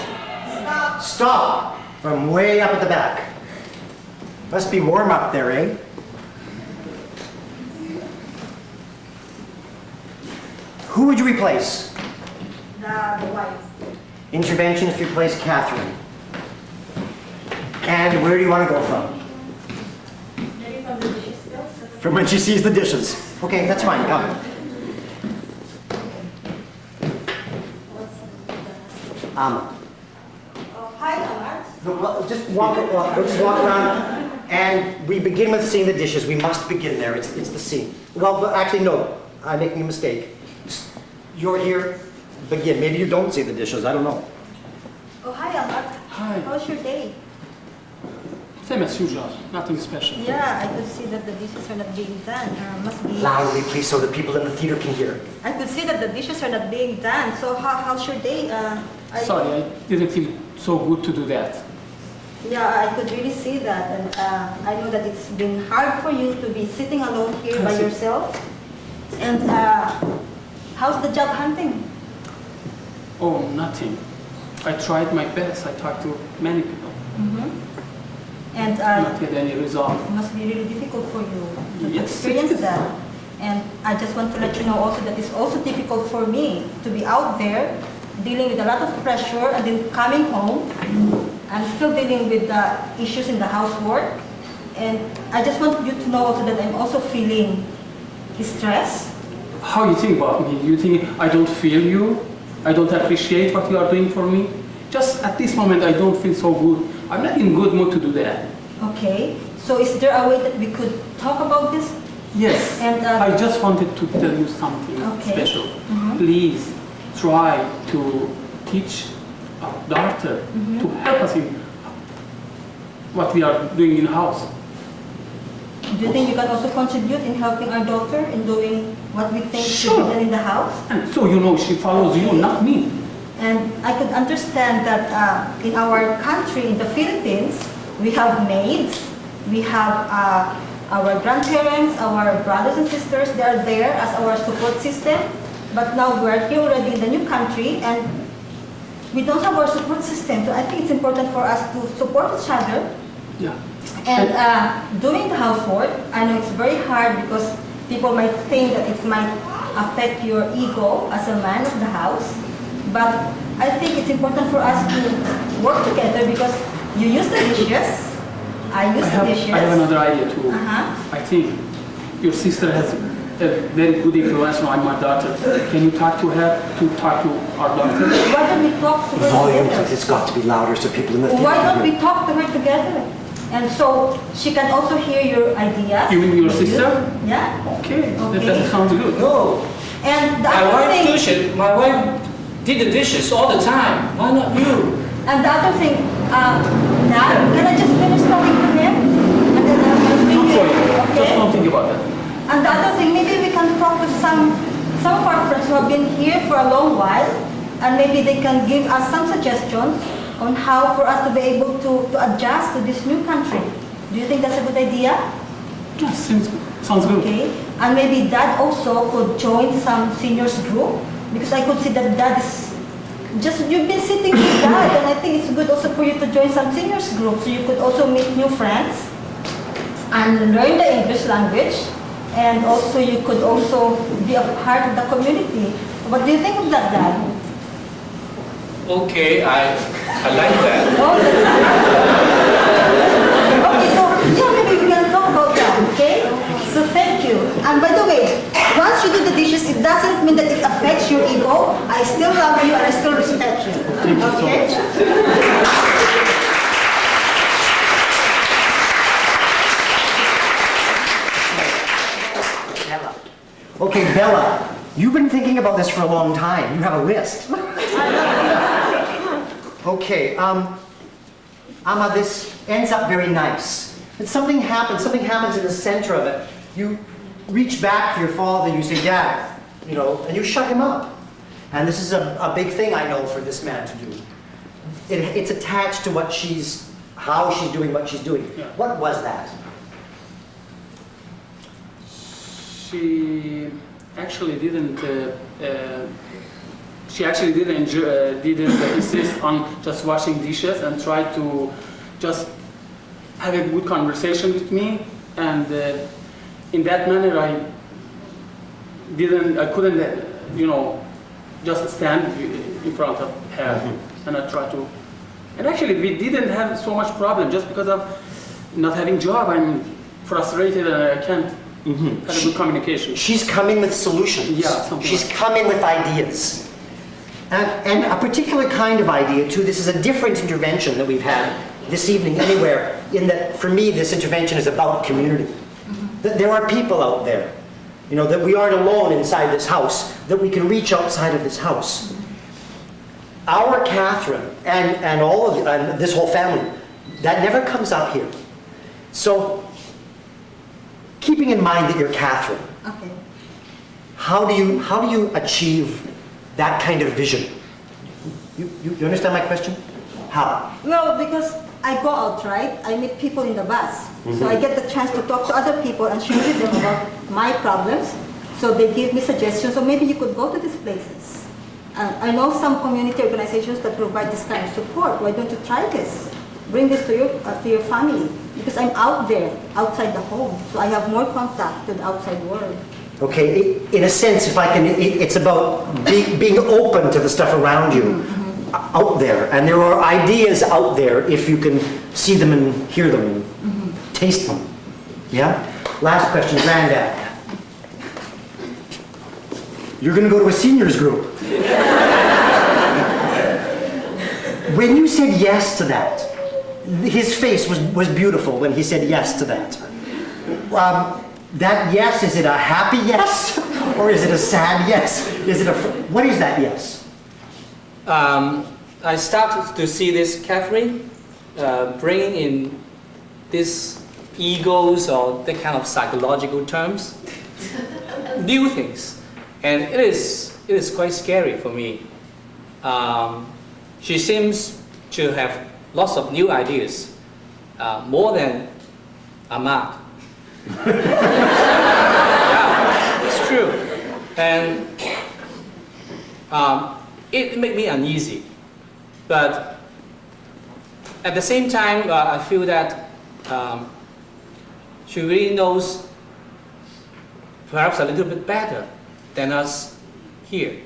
Stop! From way up at the back. Must be warm up there, eh? Who would you replace? The wife. Interventions to replace Catherine. And where do you want to go from? Maybe from the dishes still? From when she sees the dishes. Okay, that's fine, come. Hi, Ahmad. We'll just walk around, and we begin with seeing the dishes. We must begin there. It's the scene. Well, actually, no. I'm making a mistake. You're here. Begin. Maybe you don't see the dishes. I don't know. Oh, hi, Ahmad. Hi. How's your day? Same as usual, nothing special. Yeah, I could see that the dishes are not being done. Must be. Loudly, please, so the people in the theater can hear. I could see that the dishes are not being done. So how's your day? Sorry, I didn't feel so good to do that. Yeah, I could really see that, and I know that it's been hard for you to be sitting alone here by yourself. And how's the job hunting? Oh, nothing. I tried my best. I talked to many people. And Not get any result. it must be really difficult for you to Yes, experience it is. that. And I just want to let you know also that it's also difficult for me to be out there dealing with a lot of pressure and then coming home. I'm still dealing with the issues in the housework. And I just want you to know also that I'm also feeling stress. How you think about me? You think I don't feel you? I don't appreciate what you are doing for me? Just at this moment, I don't feel so good. I'm not in good mood to do that. Okay. So is there a way that we could talk about this? Yes. And I just wanted to tell you something special. Please try to teach our daughter to help us in what we are doing in the house. Do you think you can also contribute in helping our daughter in doing what we think should be done in the house? And so you know she follows you, not me. And I could understand that in our country, in the Philippines, we have maids, we have our grandparents, our brothers and sisters, they are there as our support system. But now we're here already in the new country and we don't have our support system. So I think it's important for us to support each other. Yeah. And doing the housework, I know it's very hard because people might think that it might affect your ego as a man of the house. But I think it's important for us to work together because you use the dishes, I use the dishes. I have another idea too. Uh-huh. I think your sister has a very good influence on my daughter. Can you talk to her to talk to our daughter? Why don't we talk to her Volume, together? it's got to be louder so people in the theater Why can don't hear. we talk to her together? And so she can also hear your ideas. You mean your sister? Yeah. Okay, that sounds good. No. And the My other wife thing, dishes. My wife did the dishes all the time. Why not you? and the other thing, Dad, can I just finish talking to him? And then I'll bring you, Just okay? don't think about that. And the other thing, maybe we can talk with some of our friends who have been here for a long while, and maybe they can give us some suggestions on how for us to be able to adjust to this new country. Do you think that's a good idea? Yeah, sounds good. Okay, and maybe Dad also could join some seniors group, because I could see that Dad is just, you've been sitting with Dad, and I think it's good also for you to join some seniors group, so you could also meet new friends and learn the English language, and also you could also be a part of the community. What do you think of that, Dad? Okay, I like that. Oh, that's good. Okay, so yeah, maybe we can talk about that, okay? So thank you. And by the way, once you do the dishes, it doesn't mean that it affects your ego. I still love you and I still respect you. Thank you so much. Bella. Okay, Bella, you've been thinking about this for a long time. You have a list. Okay, Amma, this ends up very nice. And something happens in the center of it. You reach back to your father, you say, Dad, you know, and you shut him up. And this is a big thing, I know, for this man to do. It's attached to how she's doing what she's doing. Yeah. What was that? She actually didn't. Didn't insist on just washing dishes and tried to just have a good conversation with me. And in that manner, I couldn't, just stand in front of her. And I tried to. And actually, we didn't have so much problem just because of not having job. I'm frustrated and I can't have a good communication. She's coming with solutions. Yeah, she's coming with ideas. And a particular kind of idea too. This is a different intervention that we've had this evening anywhere, in that for me this intervention is about community. That there are people out there, that we aren't alone inside this house, that we can reach outside of this house. Our Catherine and all of and this whole family, that never comes up here. So keeping in mind that you're Catherine, Okay. how do you achieve that kind of vision? You understand my question? How? Well, because I go out, right? I meet people in the bus. So I get the chance to talk to other people and share with them about my problems. So they give me suggestions. So maybe you could go to these places. I know some community organizations that provide this kind of support. Why don't you try this? Bring this to your family. Because I'm out there, outside the home. So I have more contact with the outside world. Okay, in a sense, if I can, it's about being open to the stuff around you, out there. And there are ideas out there if you can see them and hear them and taste them. Yeah? Last question, Granddad. You're going to go to a seniors group. When you said yes to that, his face was beautiful when he said yes to that. That yes, is it a happy yes? Or is it a sad yes? What is that yes? I started to see this Catherine bringing in these egos or that kind of psychological terms, new things, and it is quite scary for me. She seems to have lots of new ideas, more than Ahmad. Yeah, it's true, and it made me uneasy. But at the same time, I feel that she really knows perhaps a little bit better than us here.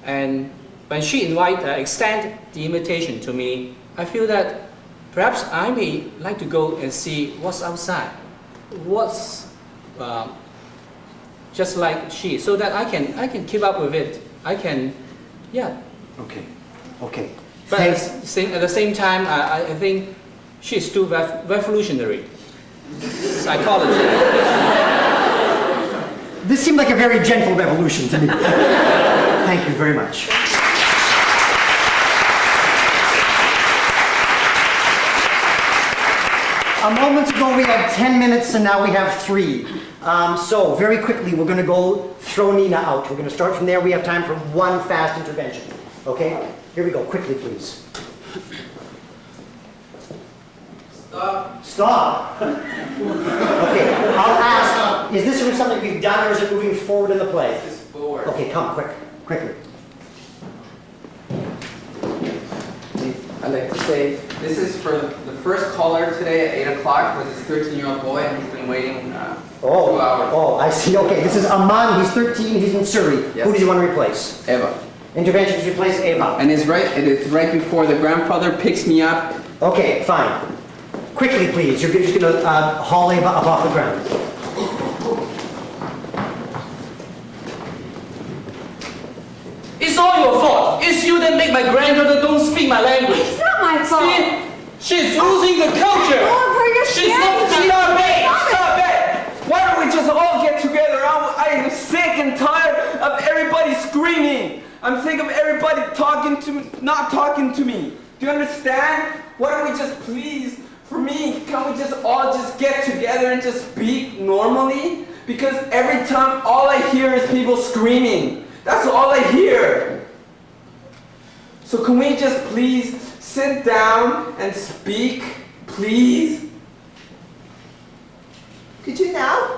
And when she extend the invitation to me, I feel that perhaps I may like to go and see what's outside, what's just like she, so that I can keep up with it. I can, yeah. Okay. But at the same time, I think she's too revolutionary. Psychology. This seemed like a very gentle revolution to me. Thank you very much. A moment ago we had 10 minutes and now we have 3. So very quickly we're going to go throw Nina out. We're going to start from there. We have time for one fast intervention. Okay, here we go, quickly please. Stop. Stop! Okay, I'll ask, is this something we've done or is it moving forward in the play? This is forward. Okay, come, quickly. I'd like to say this is for the first caller today at 8 o'clock was this 13-year-old boy, and he's been waiting 2 hours. Oh, I see. Okay, this is Aman. He's 13. He's in Surrey. Yes. Who do you want to replace? Eva. Intervention to replace Eva. And it is right before the grandfather picks me up. Okay, fine. Quickly, please. You're just going to haul Eva up off the ground. It's all your fault. It's you that make my granddaughter don't speak my language. It's not my fault. See? She's losing the culture. She's not. Stop it! Stop it! Why don't we just all get together? I am sick and tired of everybody screaming. I'm sick of everybody not talking to me. Do you understand? Why don't we just please, for me, can we just all just get together and just speak normally? Because every time all I hear is people screaming. That's all I hear. So can we just please sit down and speak, please? Could you now?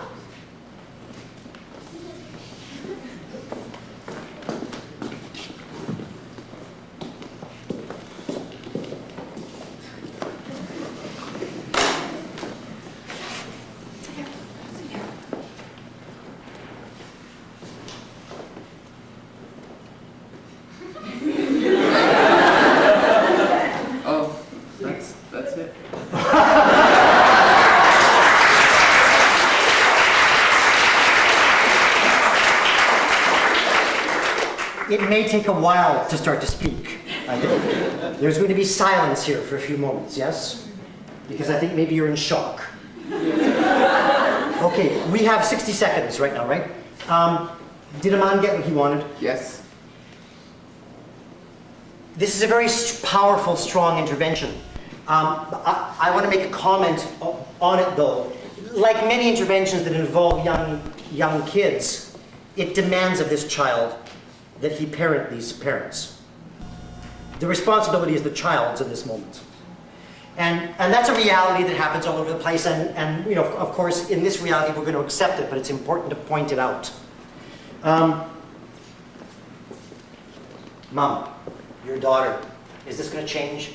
Oh, that's it. It may take a while to start to speak, I think. There's going to be silence here for a few moments, yes? Because I think maybe you're in shock. Okay, we have 60 seconds right now, right? Did Aman get what he wanted? Yes. This is a very powerful, strong intervention. I want to make a comment on it, though. Like many interventions that involve young kids, it demands of this child that he parent these parents. The responsibility is the child's in this moment. And that's a reality that happens all over the place, and you know, of course, in this reality, we're going to accept it, but it's important to point it out. Mom, your daughter, is this going to change?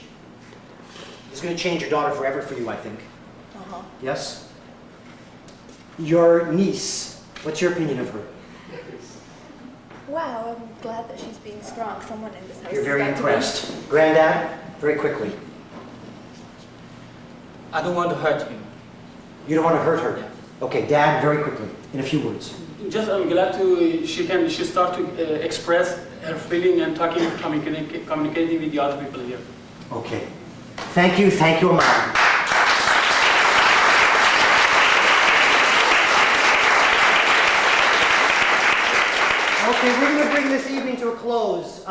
It's going to change your daughter forever for you, I think. Uh-huh. Yes? Your niece, what's your opinion of her? Wow, I'm glad that she's being strong. Someone in this house. You're is very about to impressed. Granddad, very quickly. I don't want to hurt you. You don't want to hurt her? Okay, Dad, very quickly, in a few words. Just I'm glad to she start to express her feeling and communicating with the other people here. Okay. Thank you, Aman. Okay, we're going to bring this evening to a close.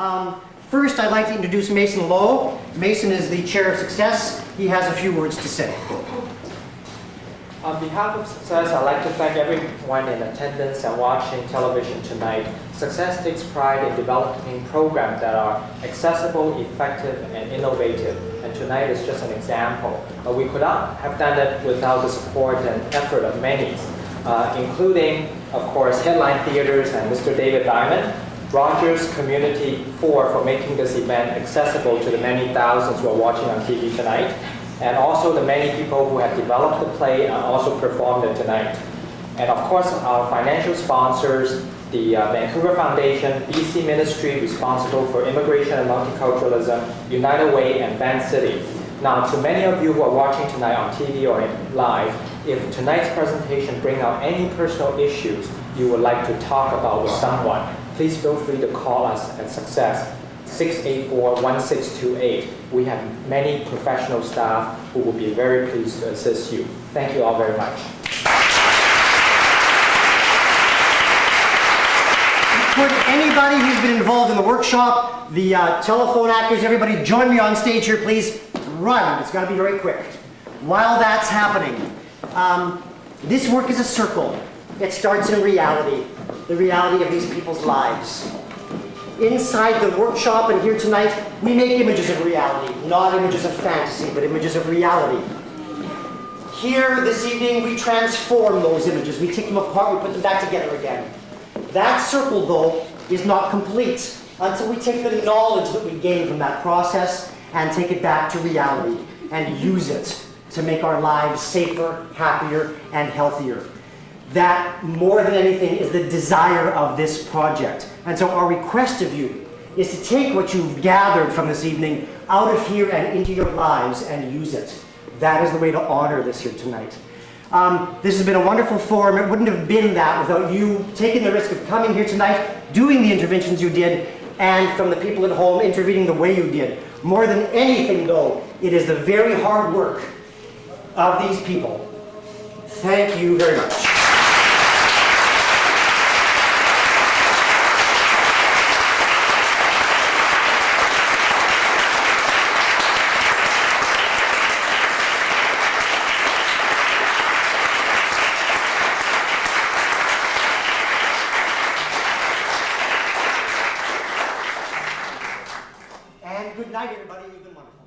First, I'd like to introduce Mason Lowe. Mason is the Chair of Success. He has a few words to say. On behalf of Success, I'd like to thank everyone in attendance and watching television tonight. Success takes pride in developing programs that are accessible, effective, and innovative. And tonight is just an example. But we could not have done it without the support and effort of many, including, of course, Headline Theaters and Mr. David Diamond, Rogers Community 4 for making this event accessible to the many thousands who are watching on TV tonight, and also the many people who have developed the play and also performed it tonight. And of course, our financial sponsors, the Vancouver Foundation, BC Ministry responsible for immigration and multiculturalism, United Way, and Van City. Now, to many of you who are watching tonight on TV or live, if tonight's presentation brings out any personal issues you would like to talk about with someone, please feel free to call us at Success 684-1628. We have many professional staff who will be very pleased to assist you. Thank you all very much. For anybody who's been involved in the workshop, the telephone actors, everybody join me on stage here, please. Run. It's got to be very quick. While that's happening, this work is a circle. It starts in reality, the reality of these people's lives. inside the workshop and here tonight, we make images of reality, not images of fantasy, but images of reality. Here this evening, we transform those images. We take them apart, we put them back together again. That circle, though, is not complete until we take the knowledge that we gain from that process and take it back to reality and use it to make our lives safer, happier, and healthier. That, more than anything, is the desire of this project. And so our request of you is to take what you've gathered from this evening out of here and into your lives and use it. That is the way to honor this here tonight. This has been a wonderful forum. It wouldn't have been that without you taking the risk of coming here tonight, doing the interventions you did, and from the people at home intervening the way you did. More than anything, though, it is the very hard work of these people. Thank you very much. And good night, everybody. You've been wonderful.